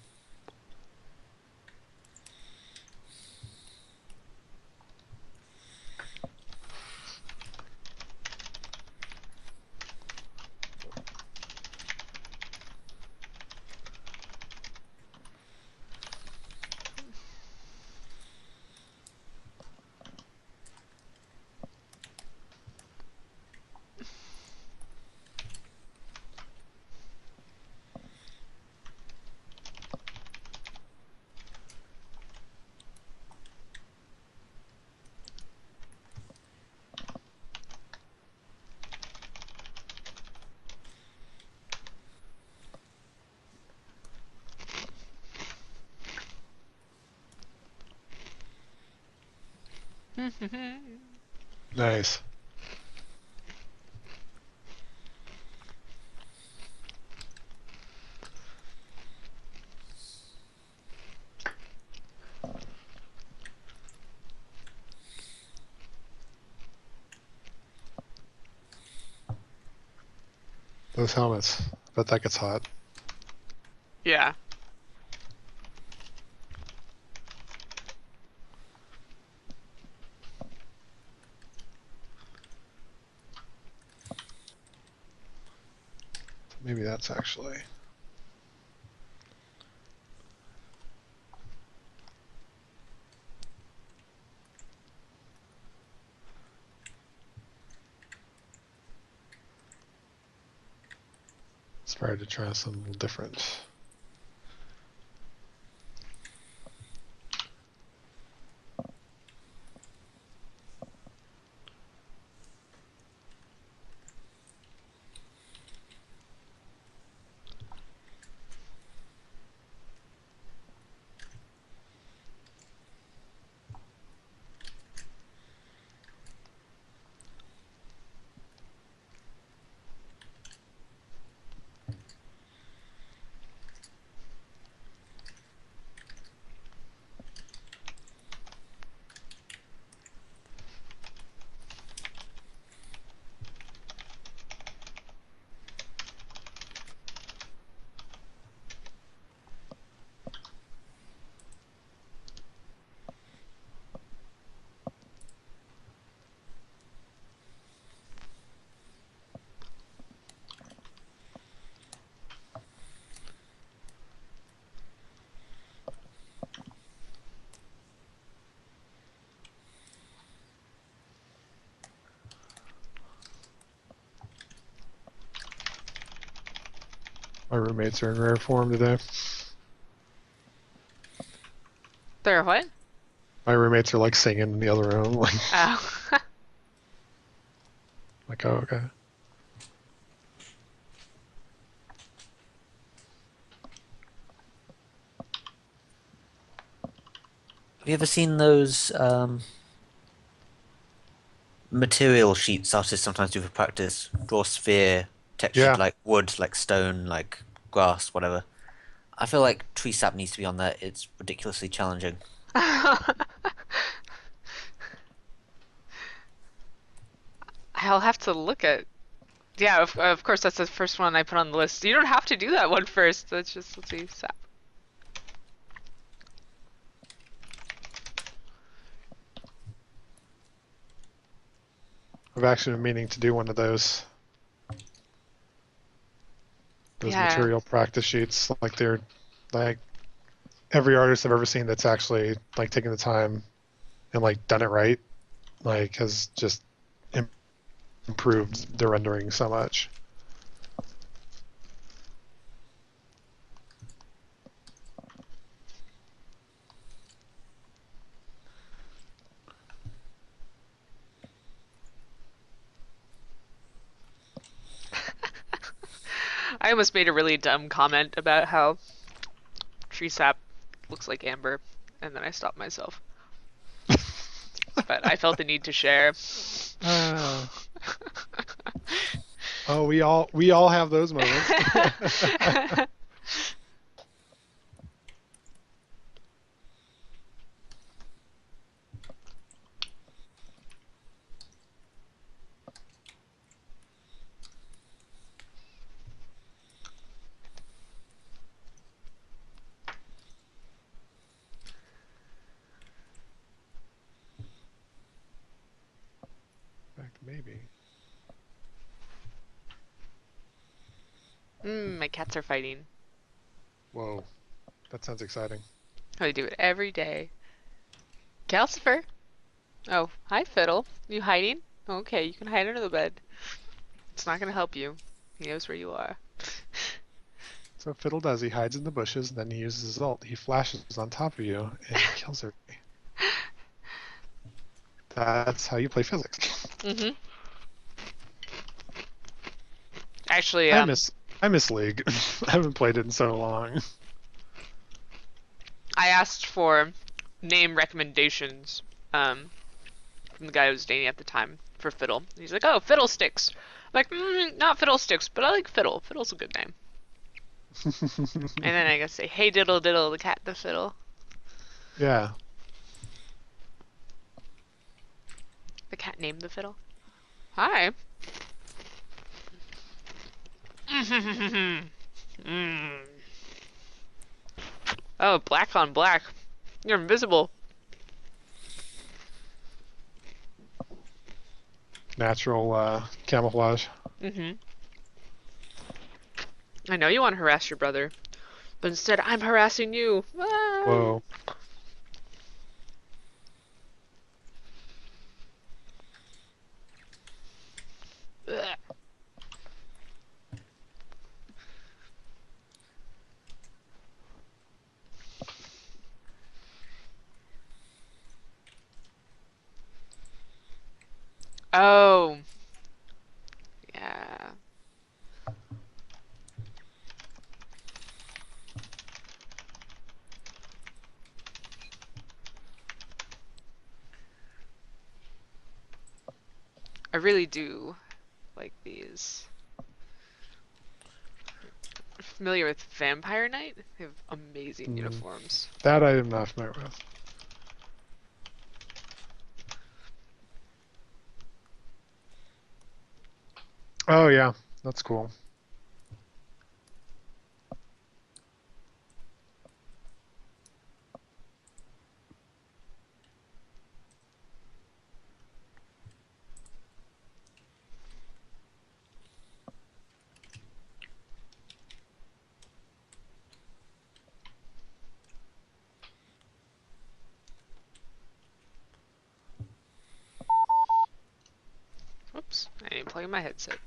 Nice. Those helmets. I bet that gets hot. Yeah. Maybe that's actually. Inspired to try something a little different. My roommates are in rare form today. There, what? My roommates are like singing in the other room. Oh. Like, oh, okay. Have you ever seen those material sheets artists sometimes do for practice? Draw a sphere, textured Yeah. like wood, like stone, like grass, whatever. I feel like tree sap needs to be on there. It's ridiculously challenging. I'll have to look at. Yeah, of course that's the first one I put on the list. You don't have to do that one first. Let's see. Sap. I've actually been meaning to do one of those Yeah. material practice sheets. Like they're like every artist I've ever seen that's actually like taken the time and like done it right, like has just improved the rendering so much. I almost made a really dumb comment about how tree sap looks like amber, and then I stopped myself. But I felt the need to share. Uh, oh, we all have those moments. In fact, maybe. My cats are fighting. Whoa, that sounds exciting. I do it every day. Calcifer. Oh, hi Fiddle. You hiding? Okay, you can hide under the bed. It's not gonna help you. He knows where you are. So Fiddle does. He hides in the bushes, and then he uses his ult. He flashes on top of you and kills her. That's how you play physics. Mm-hmm. Actually, I miss League. I haven't played it in so long. I asked for name recommendations from the guy I was dating at the time for Fiddle. He's like, "Oh, Fiddlesticks." I'm like, not Fiddlesticks, but I like Fiddle. Fiddle's a good name. And then I gotta say, "Hey, Diddle Diddle, the cat, the fiddle." Yeah. The cat named the fiddle. Hi. Mm. Oh, black on black. You're invisible. Natural camouflage. Mm-hmm. I know you want to harass your brother, but instead I'm harassing you. Ah. Whoa. Ugh. Oh, yeah. I really do like these. Familiar with Vampire Knight? They have amazing Mm, uniforms. that I am not familiar with. Oh yeah, that's cool. Oops, I didn't plug in my headset.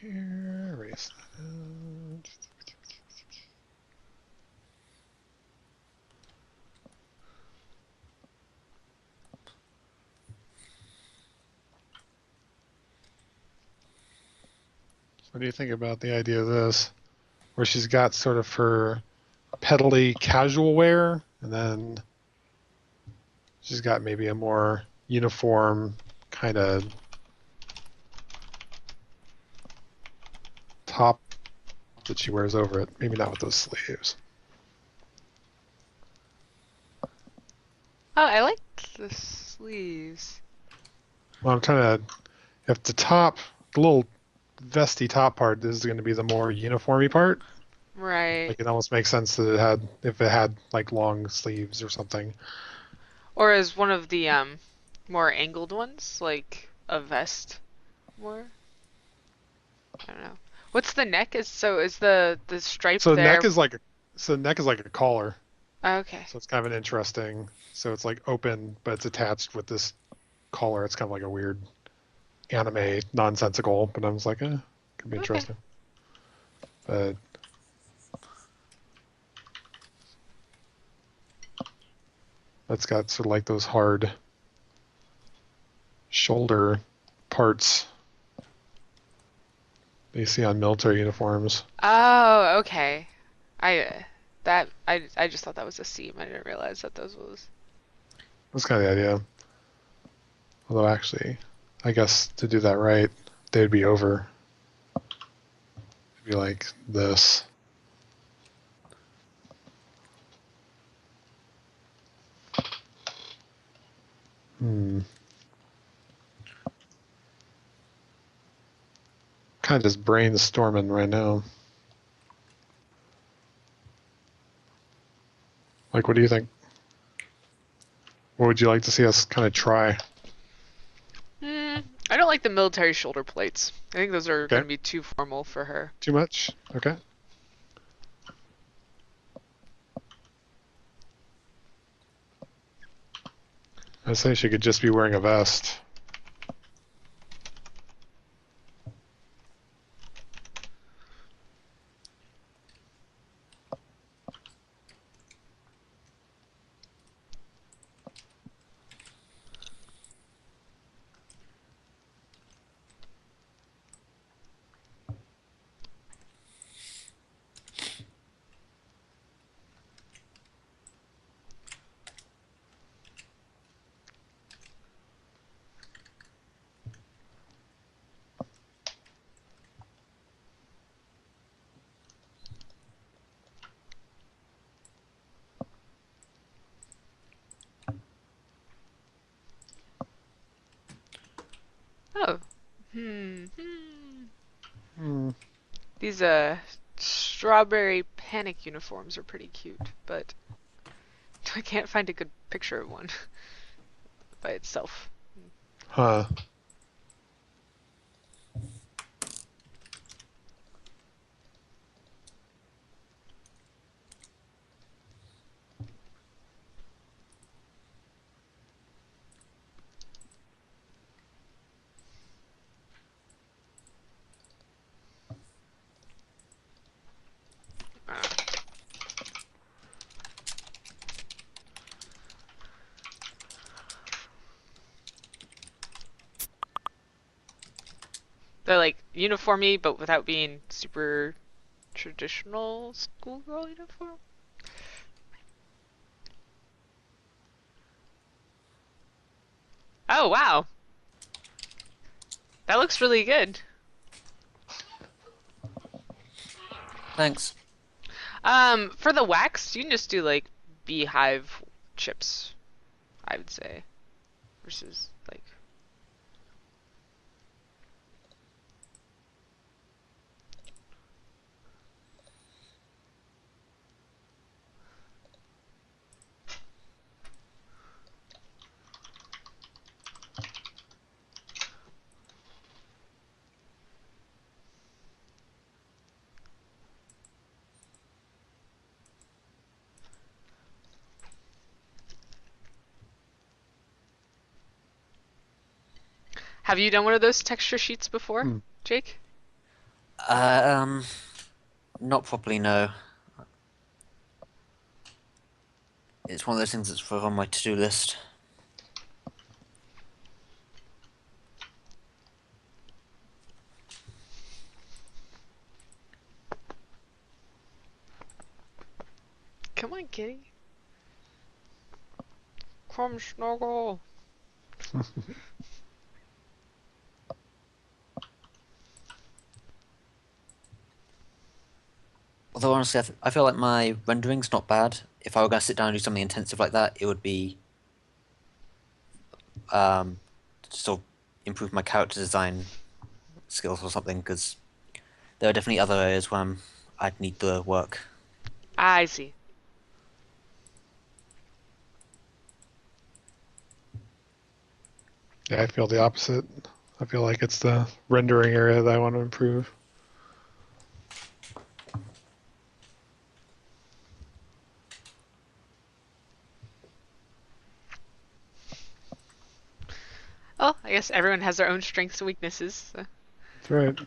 here. Erase that. What do you think about the idea of this? Where she's got sort of her pedally casual wear, and then she's got maybe a more uniform kind of top that she wears over it. Maybe not with those sleeves. Oh, I like the sleeves. Well, I'm trying to. If the top, the little vesty top part is going to be the more uniformy part, Right. like it almost makes sense that it had, if it had like long sleeves or something. Or as one of the more angled ones, like a vest more? I don't know. What's the neck? Is the stripe So the there? neck is like a, so the neck is like a collar. Okay. So it's kind of an interesting. So it's like open, but it's attached with this collar. It's kind of like a weird anime nonsensical. But I was like, could be Okay. interesting. But that's got sort of like those hard shoulder parts that you see on military uniforms. Oh, okay. I just thought that was a seam. I didn't realize that those was. That's kind of the idea. Although actually, I guess to do that right, they'd be over. It'd be like this. Kind of just brainstorming right now. Like, what do you think? What would you like to see us kind of try? Hmm. I don't like the military shoulder plates. I think those are going Okay. to be too formal for her. Too much? Okay. I say she could just be wearing a vest. Oh. Hmm. Hmm. These strawberry panic uniforms are pretty cute, but I can't find a good picture of one by itself. Huh. Uh, they're like uniformy, but without being super traditional schoolgirl uniform. Oh wow, that looks really good. Thanks. For the wax, you can just do like beehive chips, I would say, versus like. Have you done one of those texture sheets before, Hmm. Jake? Um, Not properly, no. It's one of those things that's for on my to-do list. Come on, kitty. Come snuggle. Although honestly, I feel like my rendering's not bad. If I were gonna sit down and do something intensive like that, it would be to sort of improve my character design skills or something. Because there are definitely other areas where I'd need the work. I see. Yeah, I feel the opposite. I feel like it's the rendering area that I want to improve. Well, I guess everyone has their own strengths and weaknesses. So. That's right.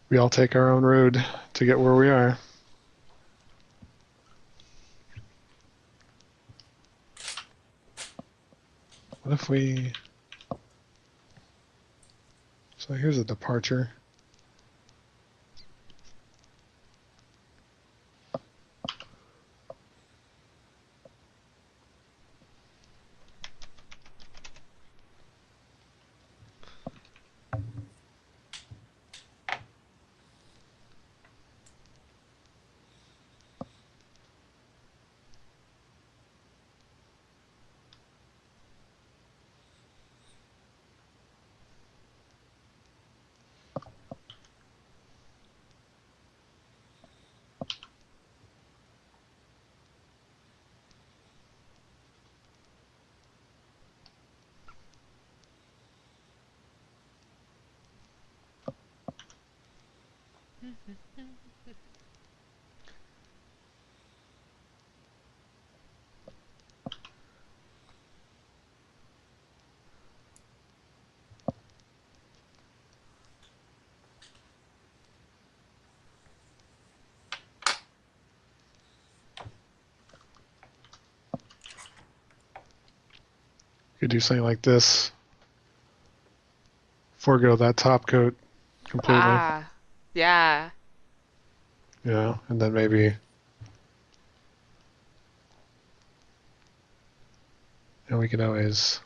We all take our own road to get where we are. What if we... So here's a departure. Could do something like this. Forego that top coat completely. Ah, yeah. Yeah, and then maybe... And we could always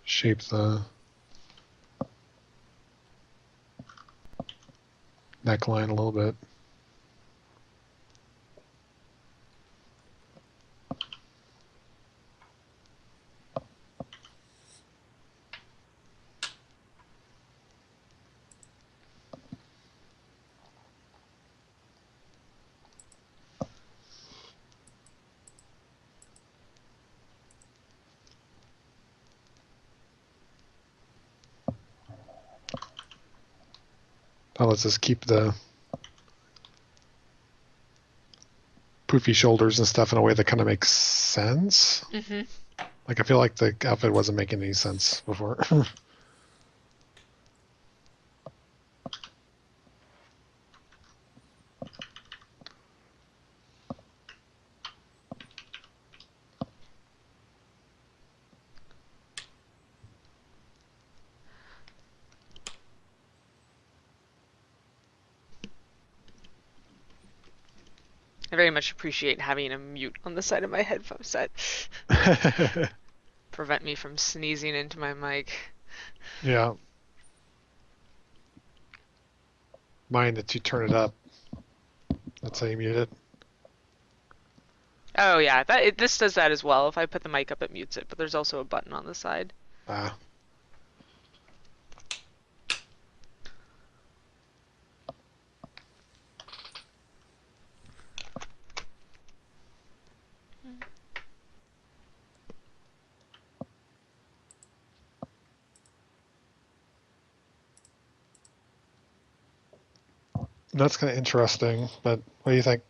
shape the neckline a little bit. Now let's just keep the poofy shoulders and stuff in a way that kind of makes sense. Mm-hmm. Like I feel like the outfit wasn't making any sense before. I very much appreciate having a mute on the side of my headphone set. Prevent me from sneezing into my mic. Yeah. Mine that you turn it up. That's how you mute it. Oh yeah, this does that as well. If I put the mic up, it mutes it, but there's also a button on the side. Ah. That's kind of interesting, but what do you think?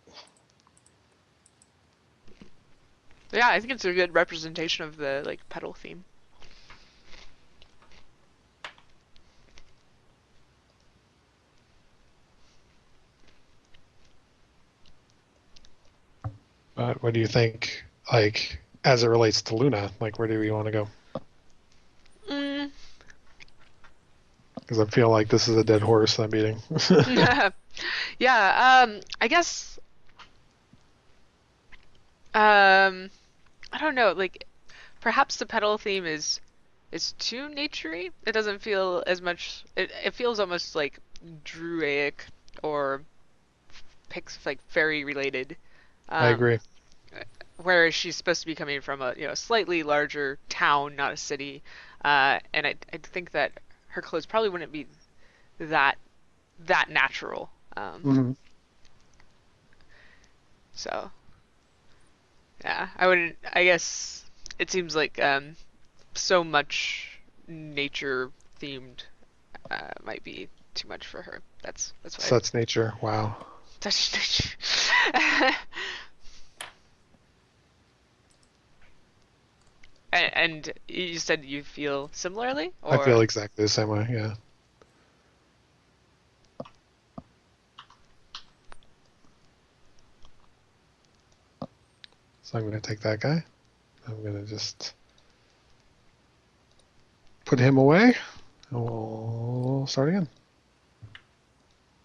Yeah, I think it's a good representation of the like pedal theme. But what do you think, like, as it relates to Luna? Like, where do we want to go? Mm. Because I feel like this is a dead horse that meeting. Yeah, I guess, um, I don't know, like, perhaps the petal theme is too naturey. It doesn't feel as much, it feels almost like druidic or like fairy related. I Um, agree. Whereas she's supposed to be coming from a slightly larger town, not a city, and I think that her clothes probably wouldn't be that that natural. Hmm. So yeah, I wouldn't. I guess it seems like so much nature themed might be too much for her. That's why. Such nature. Wow. Touch nature. And you said you feel similarly, I feel or exactly the same way. Yeah. So I'm going to take that guy. I'm going to just put him away. And we'll start again.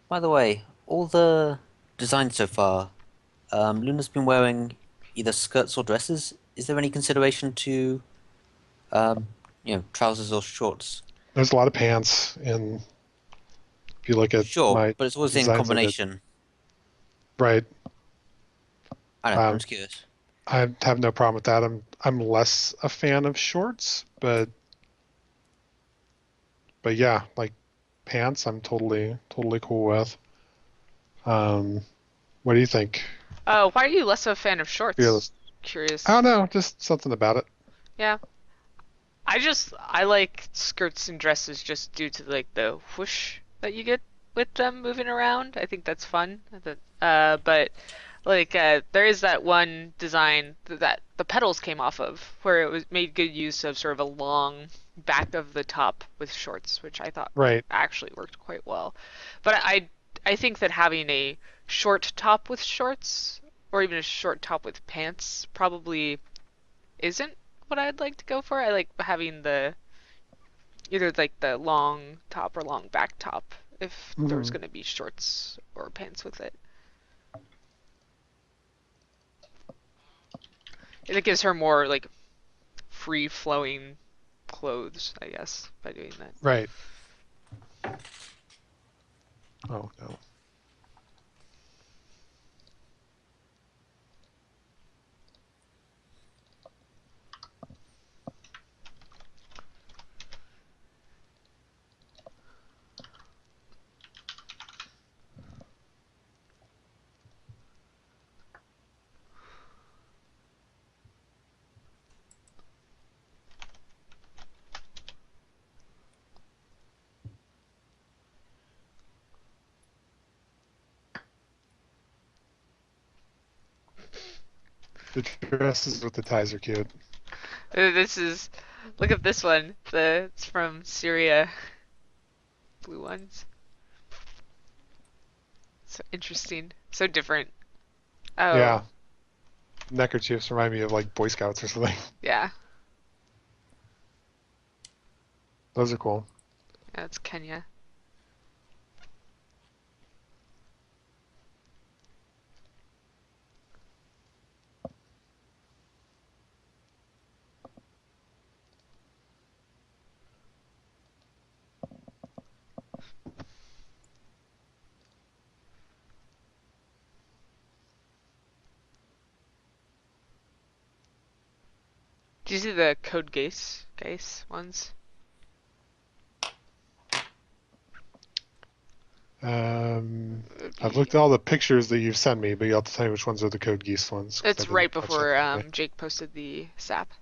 By the way, all the designs so far, Luna's been wearing either skirts or dresses. Is there any consideration to, um, trousers or shorts? There's a lot of pants, and if you look at Sure, my but it's always in designs, I did combination. right. I don't know, I'm Um, just curious. I have no problem with that. I'm less a fan of shorts, but yeah, like pants, I'm totally cool with. Um, what do you think? why are you less of a fan of shorts? Fearless. I Curious. don't know, just something about it. Yeah, I like skirts and dresses just due to like the whoosh that you get with them moving around. I think that's fun. But like there is that one design that the petals came off of where it was made good use of sort of a long back of the top with shorts, which I thought Right. actually worked quite well. But I think that having a short top with shorts or even a short top with pants probably isn't what I'd like to go for. I like having the either like the long top or long back top if there was Hmm. going to be shorts or pants with it. And it gives her more like free flowing clothes, I guess, by doing that. Right. Oh no. The dresses with the ties are cute. This is look at this one. It's from Syria, blue ones. So interesting, so different. Oh, Yeah. Neckerchiefs remind me of like Boy Scouts or something. yeah, Those are cool. that's Kenya. Do you see the Code Geass ones? It'd I've be looked at all the pictures that you've sent me, but you'll have to tell me which ones are the Code Geass ones because I It's didn't right catch that before today. Jake posted the sap.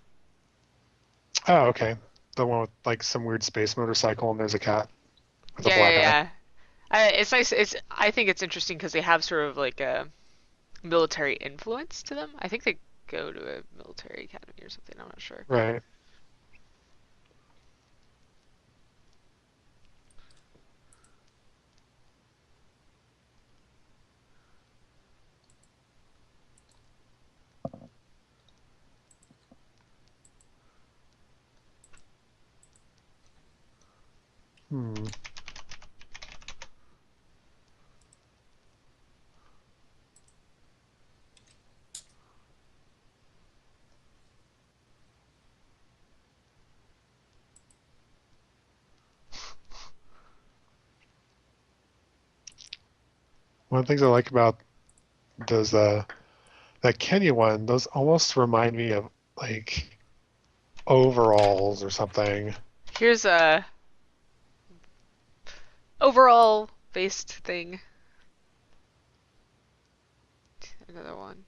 Oh, okay. The one with like some weird space motorcycle and there's a cat with a Yeah, black yeah, eye. yeah. It's nice. I think it's interesting because they have sort of like a military influence to them. I think they go to a military academy or something. I'm not sure. Right. Hmm. One of the things I like about those that Kenya one, those almost remind me of like overalls or something. Here's a overall based thing. Another one.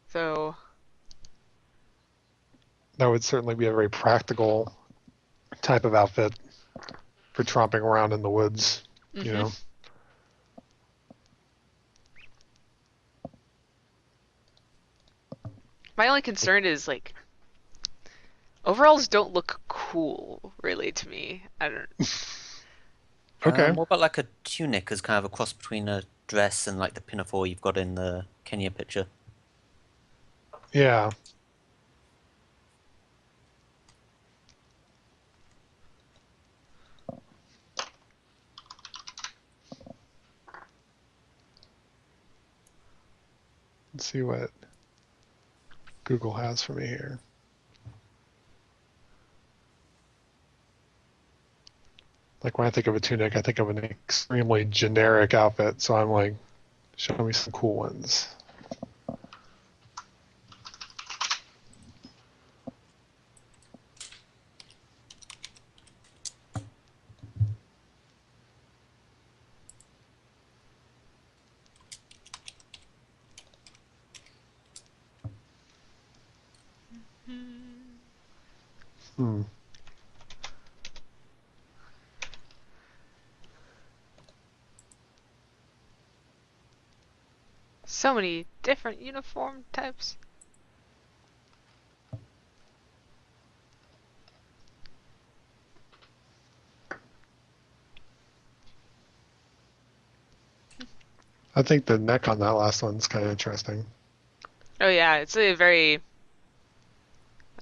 So, That would certainly be a very practical type of outfit for tromping around in the woods, you mhm. know. My only concern is like overalls don't look cool really to me. I don't. Okay. What about like a tunic as kind of a cross between a dress and like the pinafore you've got in the Kenya picture? Yeah. Let's see what Google has for me here. Like when I think of a tunic, I think of an extremely generic outfit. So I'm like, show me some cool ones. Hmm. So many different uniform types. I think the neck on that last one's kind of interesting. Oh yeah, it's a very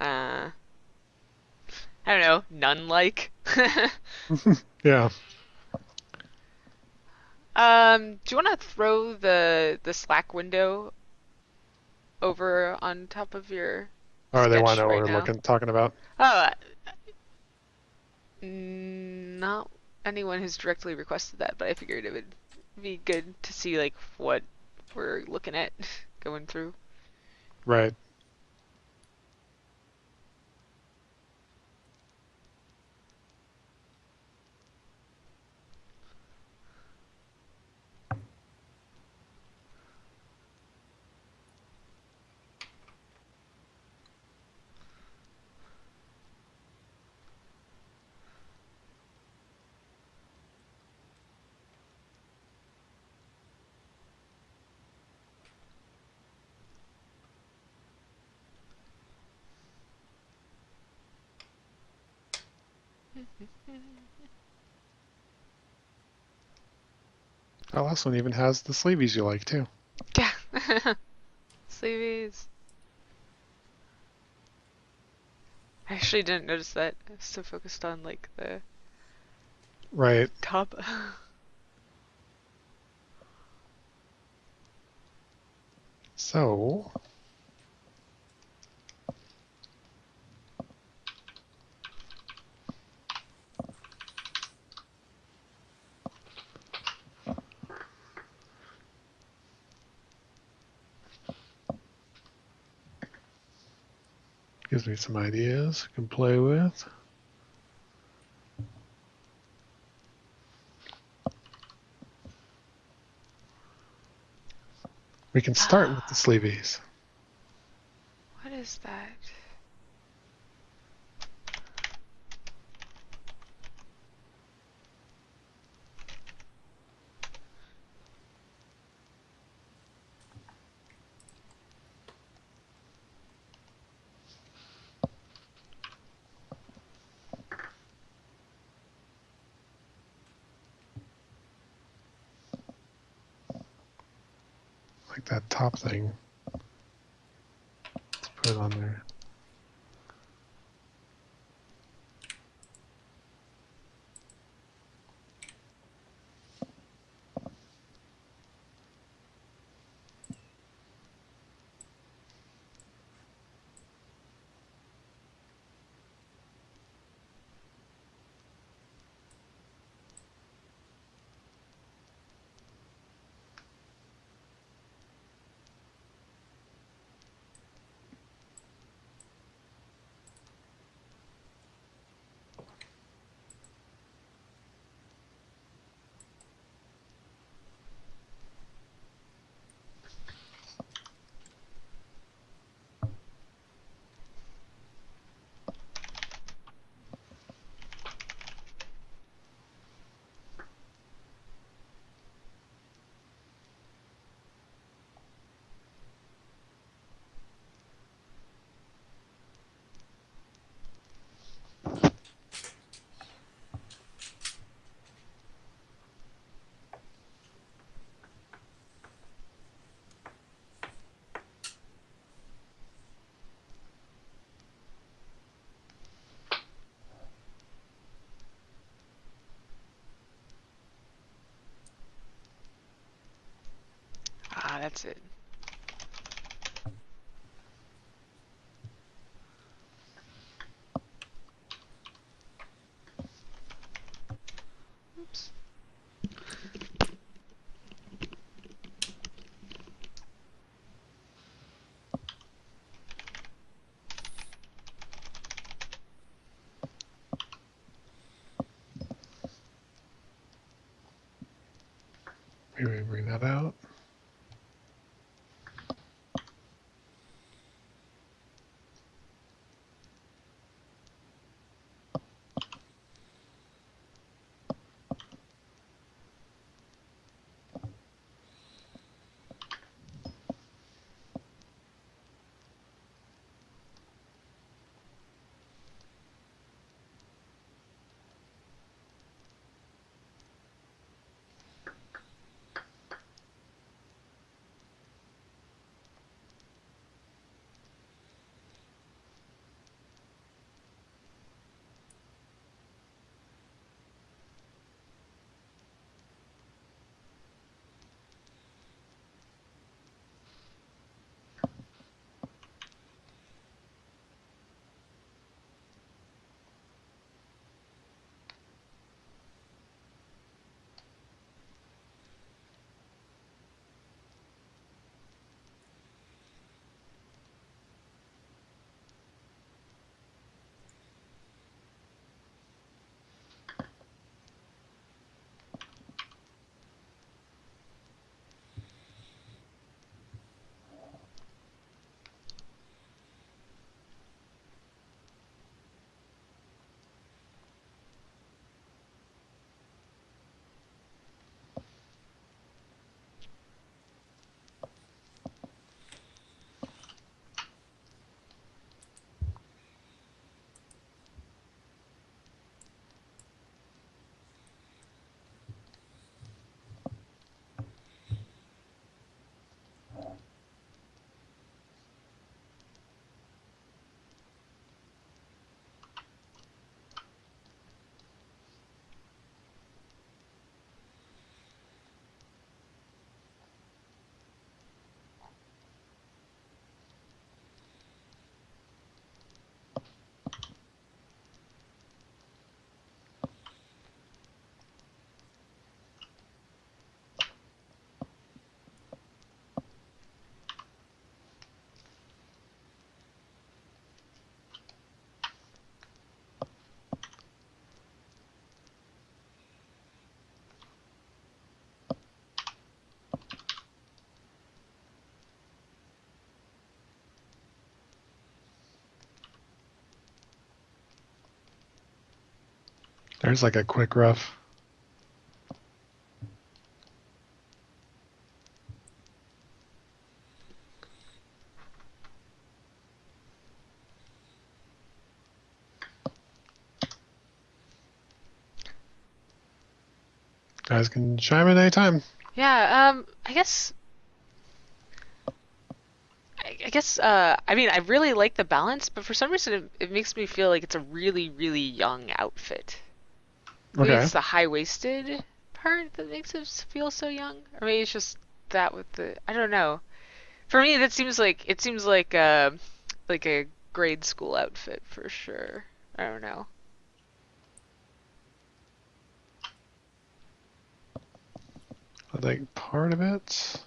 uh I don't know, nun-like. Yeah. Do you want to throw the Slack window over on top of your Or they want to sketch know what right we're now? talking about. Oh, not anyone has directly requested that, but I figured it would be good to see like what we're looking at going through. Right. That last one even has the sleeves you like too. Yeah. Sleeves. I actually didn't notice that. I was so focused on like the Right. top. So gives me some ideas I can play with. We can start with the sleeveys. What is that? Like that top thing. Let's put it on there. Yeah, that's it. Oops. Maybe we bring that out. There's like a quick rough. Guys can chime in anytime. Yeah, I mean, I really like the balance, but for some reason it makes me feel like it's a really, really young outfit. Maybe Okay. it's the high-waisted part that makes it feel so young, or maybe it's just that with the, I don't know. For me, that seems like it seems like a grade school outfit for sure. I don't know. I think part of it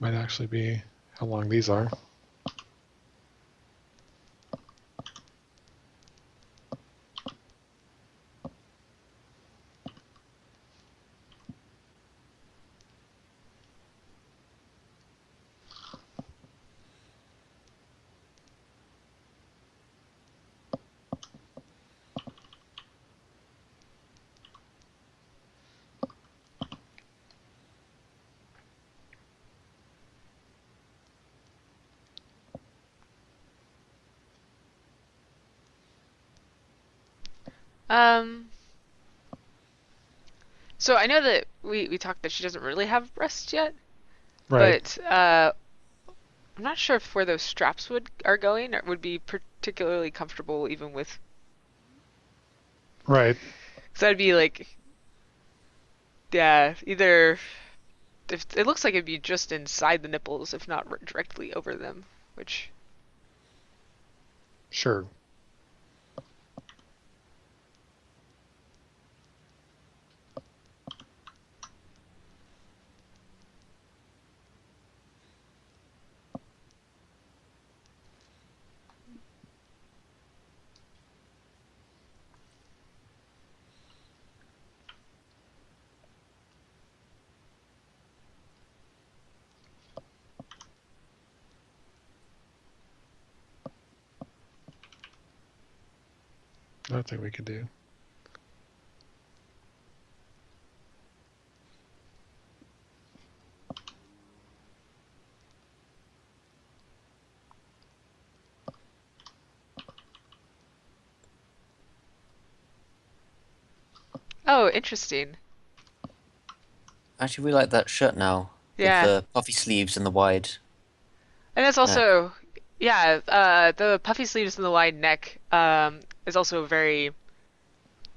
might actually be how long these are. Um, so I know that we talked that she doesn't really have breasts yet, Right. but I'm not sure if where those straps would are going or would be particularly comfortable even with. Right. So that'd be like Yeah, either if it looks like it'd be just inside the nipples, if not directly over them, which Sure. I don't think we could do. oh, interesting. I actually really like that shirt now with Yeah, the puffy sleeves and the wide and it's neck. also yeah, the puffy sleeves and the wide neck is also very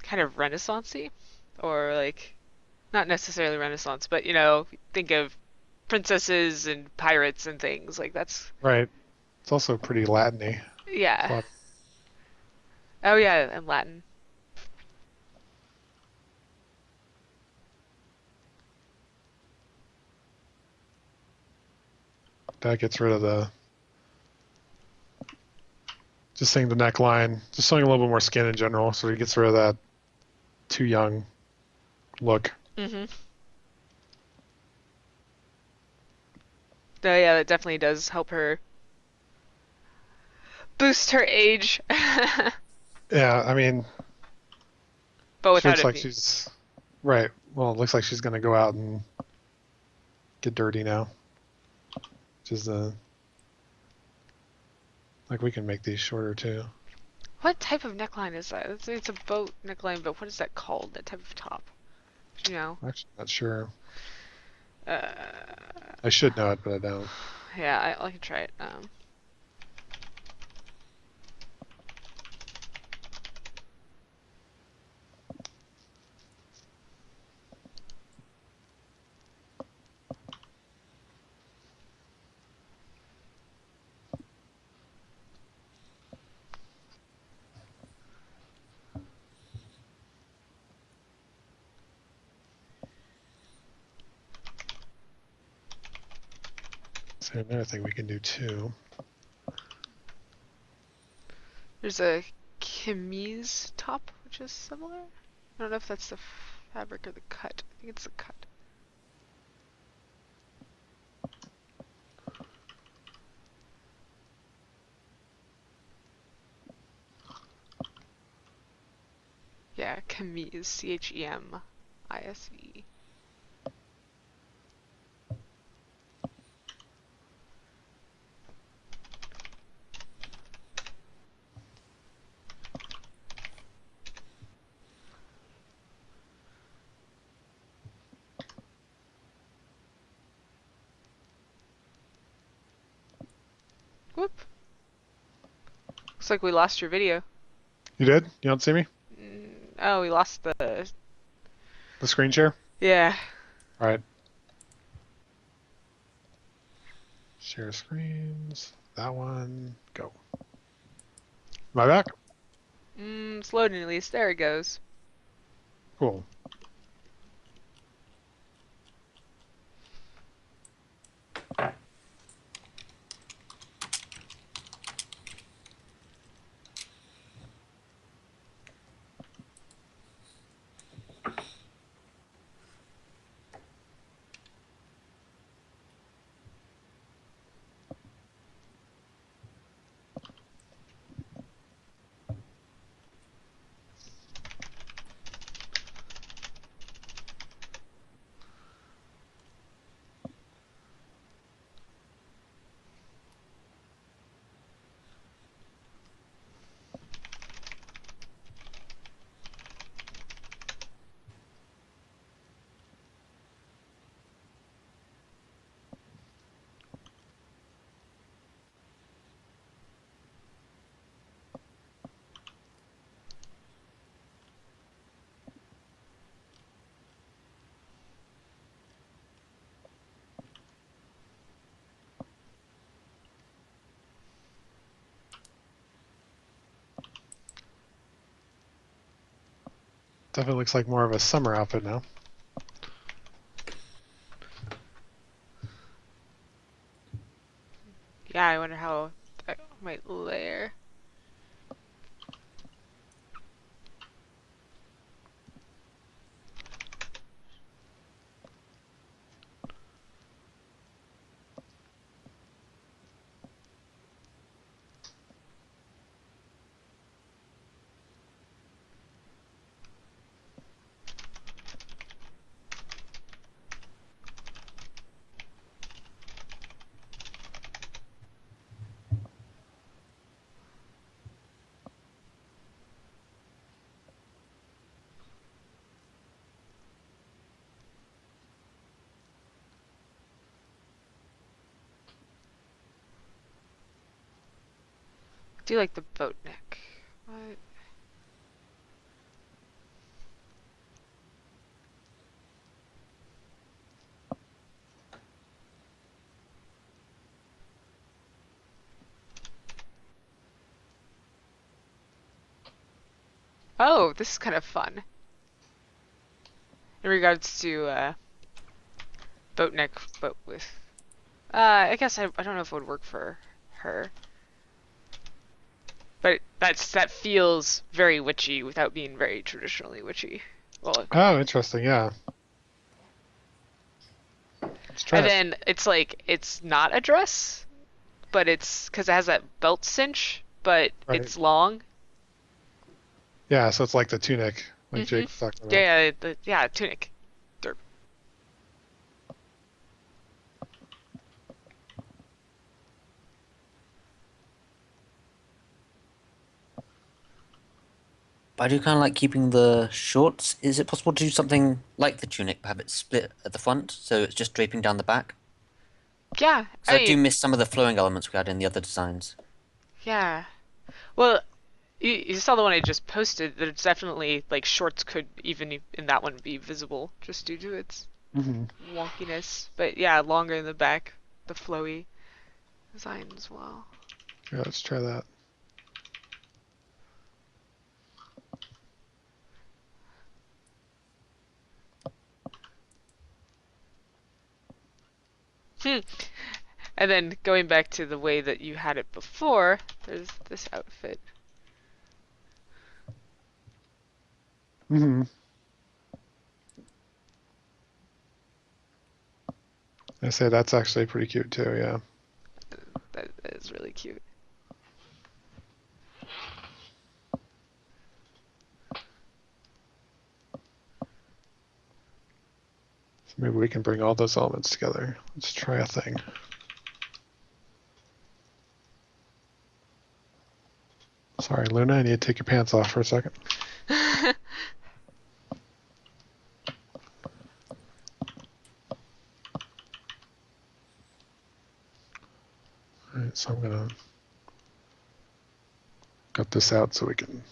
kind of Renaissance-y, or like not necessarily Renaissance, but think of princesses and pirates and things like that's Right. It's also pretty Latin-y. It's a yeah. lot. Oh yeah, and Latin. That gets rid of the just saying the neckline, just showing a little bit more skin in general, so it gets rid of that too young look. Mm-hmm. Oh yeah, that definitely does help her boost her age, Yeah, I mean, but she without looks it like being. she's right. Well, it looks like she's gonna go out and get dirty now. Which is like we can make these shorter too. What type of neckline is that? It's a boat neckline, but what is that called? That type of top? You know? Actually, not sure. Uh, I should know it, but I don't. yeah, I can try it. So another thing we can do too. There's a chemise top, which is similar. I don't know if that's the fabric or the cut. I think it's the cut. Yeah, chemise. Chemise. Whoop. Looks like we lost your video. You did? You don't see me? Oh, we lost the. The screen share? Yeah. All right. Share screens. That one. Go. Am I back? It's loading at least. There it goes. Cool. Definitely looks like more of a summer outfit now. Yeah, I wonder how that might layer. Do you like the boat neck? What? Oh, this is kind of fun. In regards to boat neck, but with I guess I don't know if it would work for her, but that feels very witchy without being very traditionally witchy. Well, Oh, interesting. Yeah. Let's try and it. then it's like it's not a dress, but it's because it has that belt cinch, but Right. it's long. Yeah, so it's like the tunic, like Mm-hmm. Jake was talking about. Yeah, yeah, tunic. Derp. But I do kind of like keeping the shorts. Is it possible to do something like the tunic, have it split at the front, so it's just draping down the back? Yeah, Because I I do mean, miss some of the flowing elements we had in the other designs. yeah. Well, you saw the one I just posted. There's definitely like shorts could even in that one be visible just due to its Hmm. wonkiness. But yeah, longer in the back, the flowy design as well. Yeah, let's try that. Hmm. And then going back to the way that you had it before, there's this outfit. Hmm. I say that's actually pretty cute too. Yeah. That is really cute. So maybe we can bring all those elements together. Let's try a thing. Sorry, Luna, I need to take your pants off for a second. All right, so I'm gonna cut this out so we can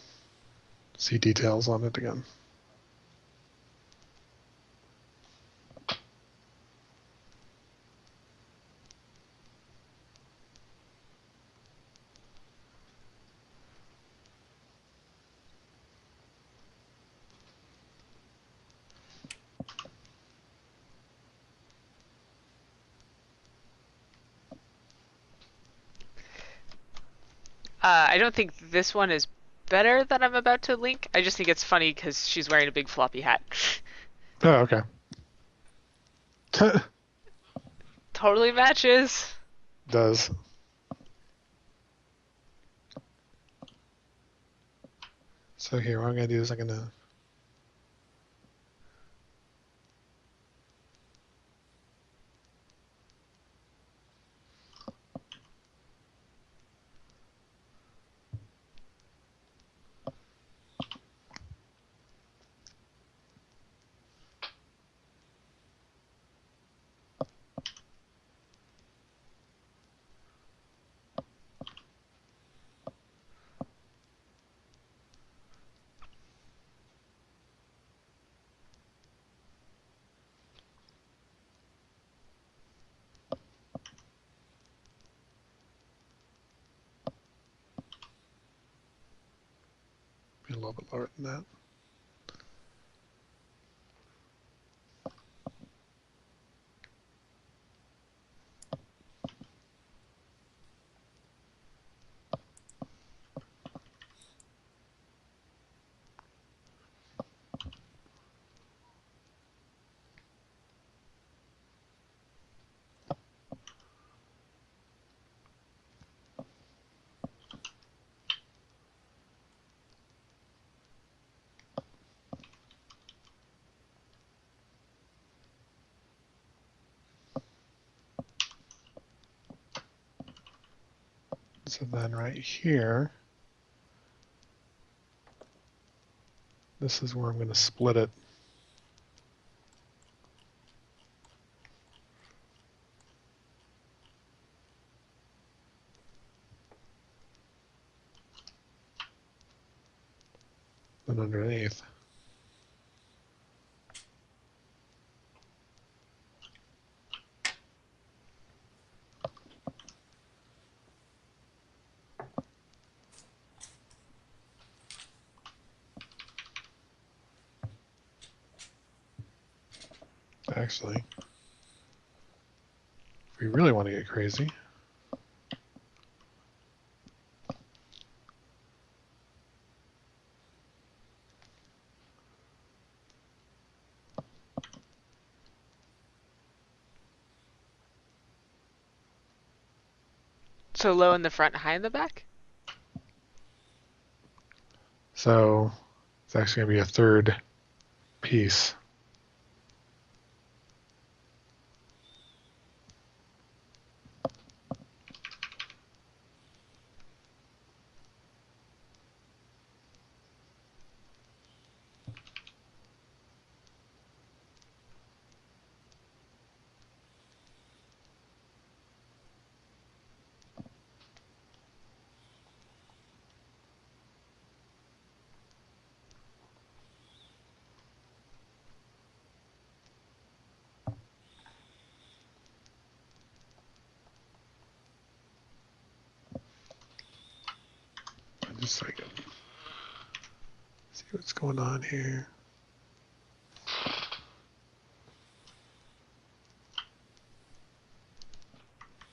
see details on it again. I don't think this one is better that I'm about to link. I just think it's funny because she's wearing a big floppy hat. Oh, okay. Totally matches. Does. So here, what I'm gonna do is I'm gonna be a little bit lower than that. So then right here, this is where I'm going to split it. And underneath. Actually, if we really want to get crazy, So low in the front, high in the back? so it's actually going to be a third piece. Just so I can see what's going on here.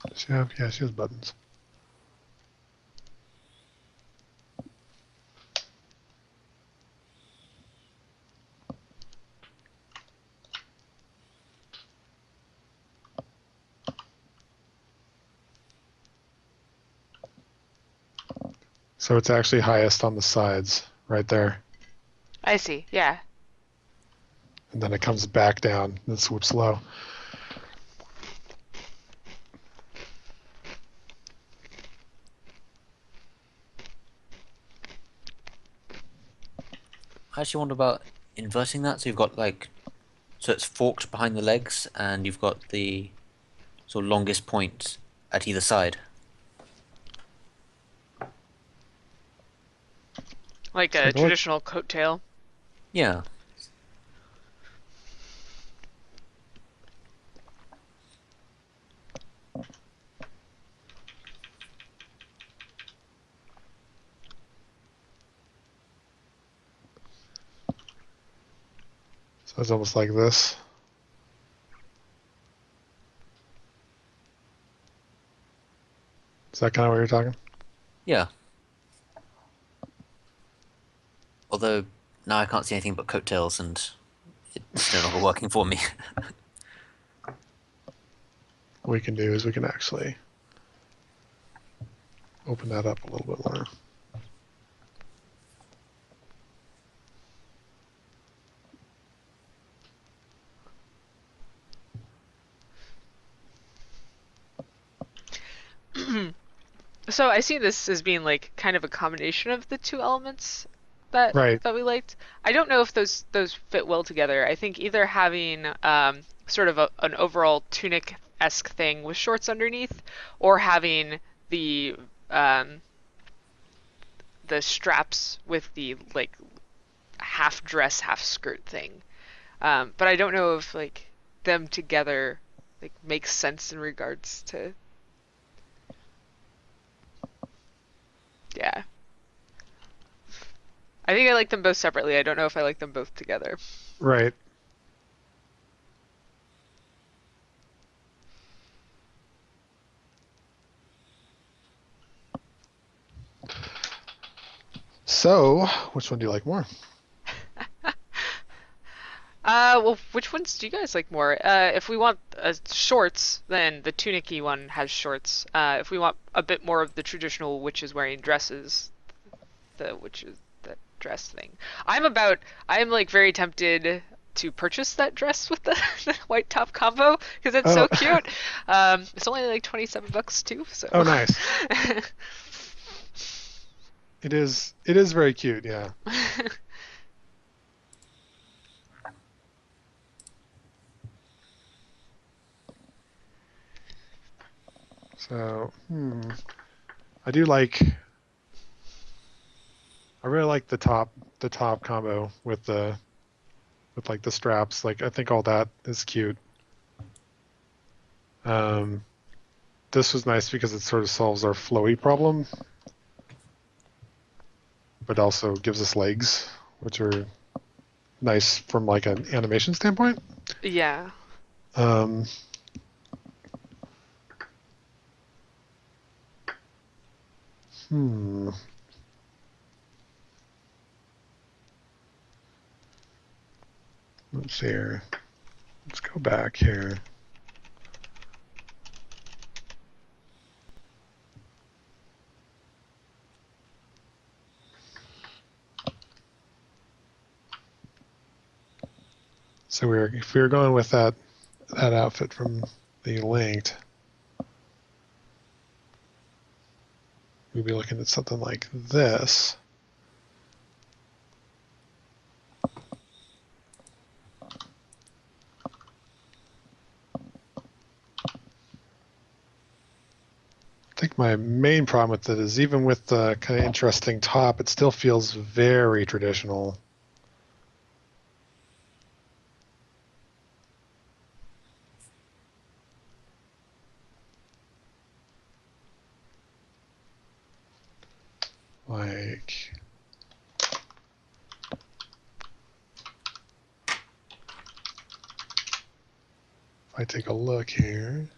Does she have? Yeah, she has buttons. So it's actually highest on the sides, right there. I see, yeah. And then it comes back down and swoops low. I actually wonder about inverting that. So you've got like, so it's forked behind the legs, and you've got the sort of longest point at either side. Like Take a a look. traditional coattail. Yeah. So it's almost like this. Is that kind of what you're talking? Yeah. Although now I can't see anything but coattails, and it's no longer working for me. What we can do is we can actually open that up a little bit more. So I see this as being like kind of a combination of the two elements that Right. that we liked. I don't know if those fit well together. I think either having sort of an overall tunic-esque thing with shorts underneath, or having the um, the straps with the like half dress, half skirt thing. But I don't know if like them together like makes sense in regards to yeah. I think I like them both separately. I don't know if I like them both together. Right. So, which one do you like more? Well, which ones do you guys like more? If we want shorts, then the tunicky one has shorts. If we want a bit more of the traditional witches wearing dresses, the witches that dress thing. I'm like very tempted to purchase that dress with the, the white top combo because it's Oh, so cute. It's only like 27 bucks too, so. oh, nice. It is. It is very cute. Yeah. So, I do like. I really like the top combo with like the straps. Like I think all that is cute. Um, this was nice because it sort of solves our flowy problem, but also gives us legs, which are nice from like an animation standpoint. Yeah. Um, hmm. Let's see here. Let's go back here. So if we were going with that outfit from the linked, we'd be looking at something like this. I think my main problem with it is even with the kind of interesting top, it still feels very traditional. Like, if I take a look here,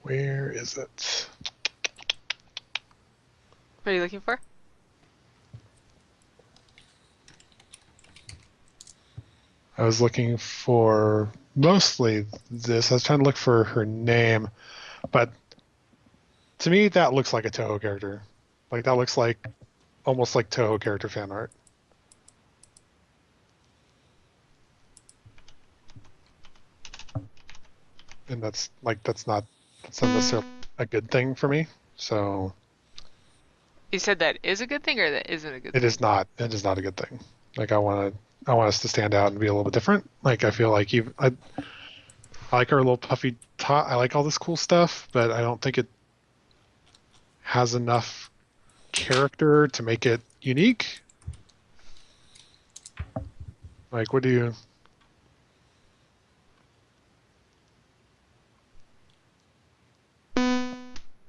where is it? What are you looking for? I was looking for mostly this. I was trying to look for her name, but to me, that looks like a Toho character. Like that looks like almost like Toho character fan art. And that's not necessarily a good thing for me. So You said that is a good thing or that isn't a good it thing? is not. It is not a good thing. Like I want us to stand out and be a little bit different. Like I feel like I like our little puffy top. I like all this cool stuff, but I don't think it has enough character to make it unique. Like, what do you?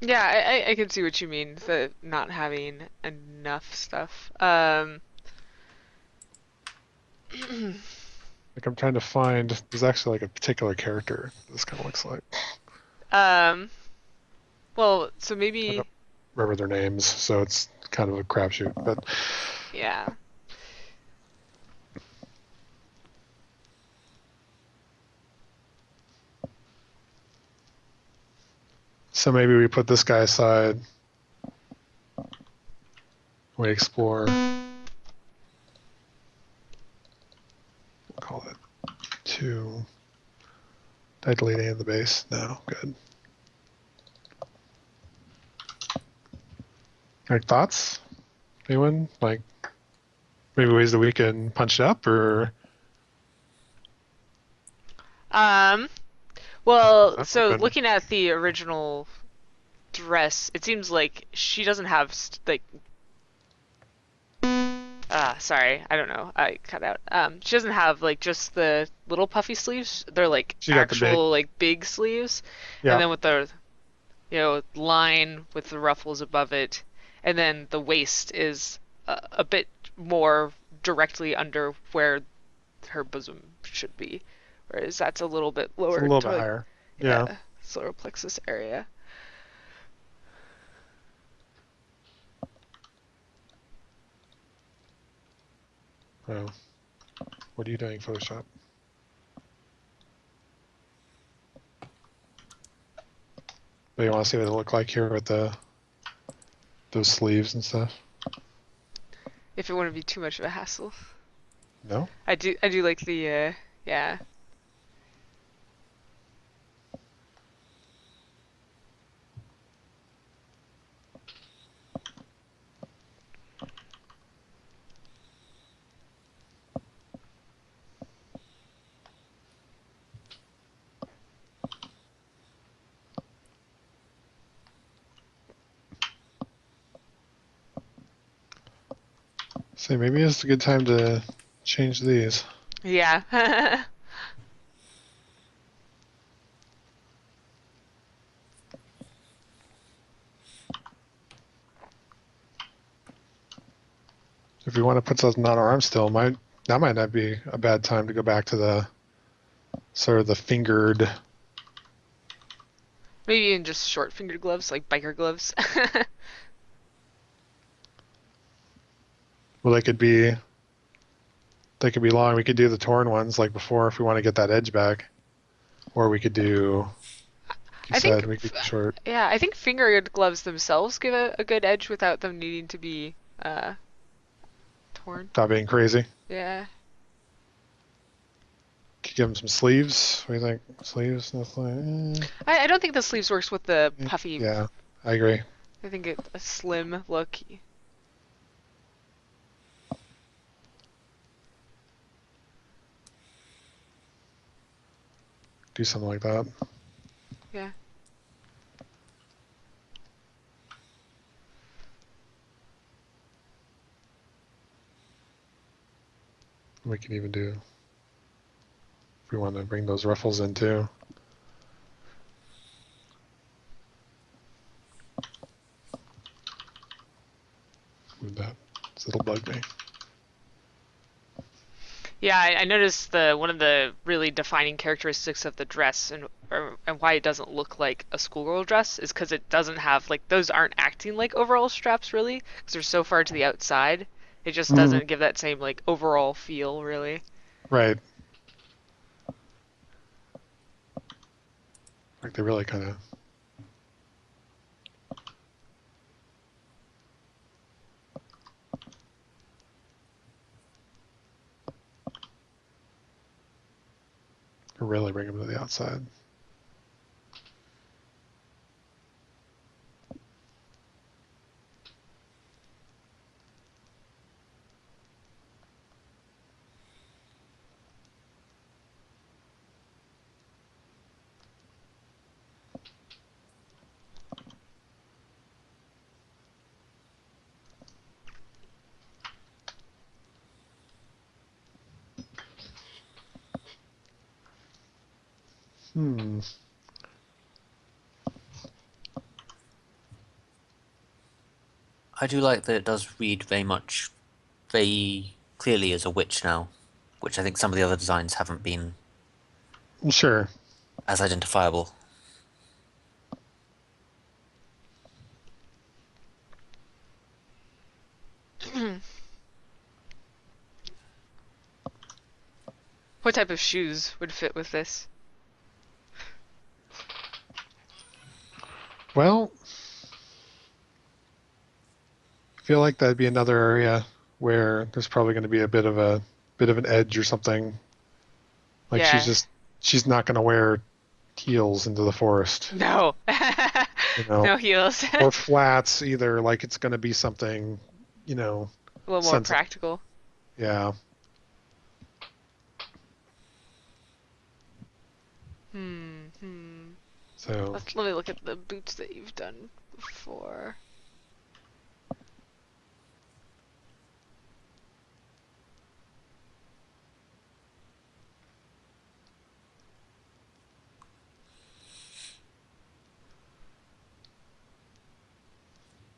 Yeah, I can see what you mean, the not having enough stuff. Like, I'm trying to find. There's actually like a particular character this kind of looks like. um, well, so I don't maybe, remember their names, so it's kind of a crapshoot. But yeah. so maybe we put this guy aside. We explore. We'll call it 2. Did I delete any of the base? No, good. Like thoughts? Anyone? Like maybe ways that we can punch it up or Um, well, I'm so open. looking at the original dress, it seems like she doesn't have like sorry, I don't know. I cut out. She doesn't have like just the little puffy sleeves. They're like She got the big. actual like big sleeves. And Yeah. then with the line with the ruffles above it, and then the waist is a bit more directly under where her bosom should be, whereas that's a little bit It's a lower little to bit like, higher. Yeah. yeah, solar plexus area. Oh. What are you doing, Photoshop? But you want to see what it look like here with those sleeves and stuff? If it wouldn't be too much of a hassle. No? I do like the yeah. say maybe it's a good time to change these. Yeah. If we want to put something on our arm still, that might not be a bad time to go back to the sort of the fingered. Maybe even just short fingered gloves, like biker gloves. Well, they could be long. We could do the torn ones like before if we want to get that edge back, or we could do. Like you I said think, we could short. yeah, I think fingered gloves themselves give a good edge without them needing to be torn. Not being crazy. Yeah. Could give them some sleeves. What do you think? Sleeves? Nothing. I don't think the sleeves works with the puffy. Yeah, I agree. I think a slim look. Do something like that. Yeah. We can even do. If we want to bring those ruffles in too. Move that. It'll bug me. Yeah, I noticed one of the really defining characteristics of the dress and why it doesn't look like a schoolgirl dress is because it doesn't have like those aren't acting like overall straps really because they're so far to the outside. It just doesn't give that same like overall feel really. Right. Like they really kind of. Really bring them to the outside. I do like that it does read very clearly as a witch now, which I think some of the other designs haven't been Sure. as identifiable. What type of shoes would fit with this? Well, I feel like that'd be another area where there's probably going to be a bit of an edge or something. Like Yeah. she's not going to wear heels into the forest, No. you know, No heels. or flats either. Like it's going to be something, A little more sensible. practical. Yeah. So Let me look at the boots that you've done before.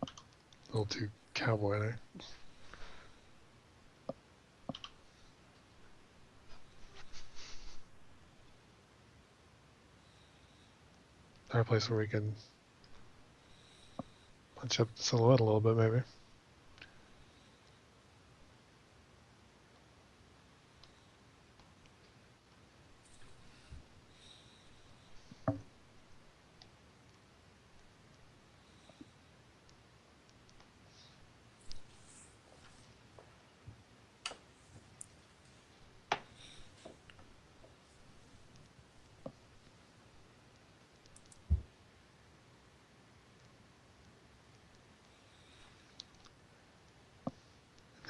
a little too cowboy there. Our place where we can punch up the silhouette a little bit, maybe.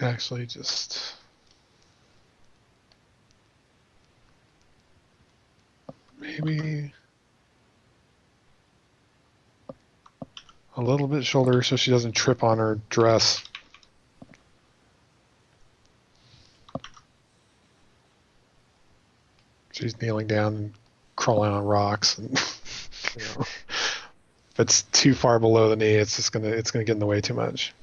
Actually, just maybe a little bit shoulder so she doesn't trip on her dress. She's kneeling down and crawling on rocks, and you know, if it's too far below the knee, it's gonna get in the way too much.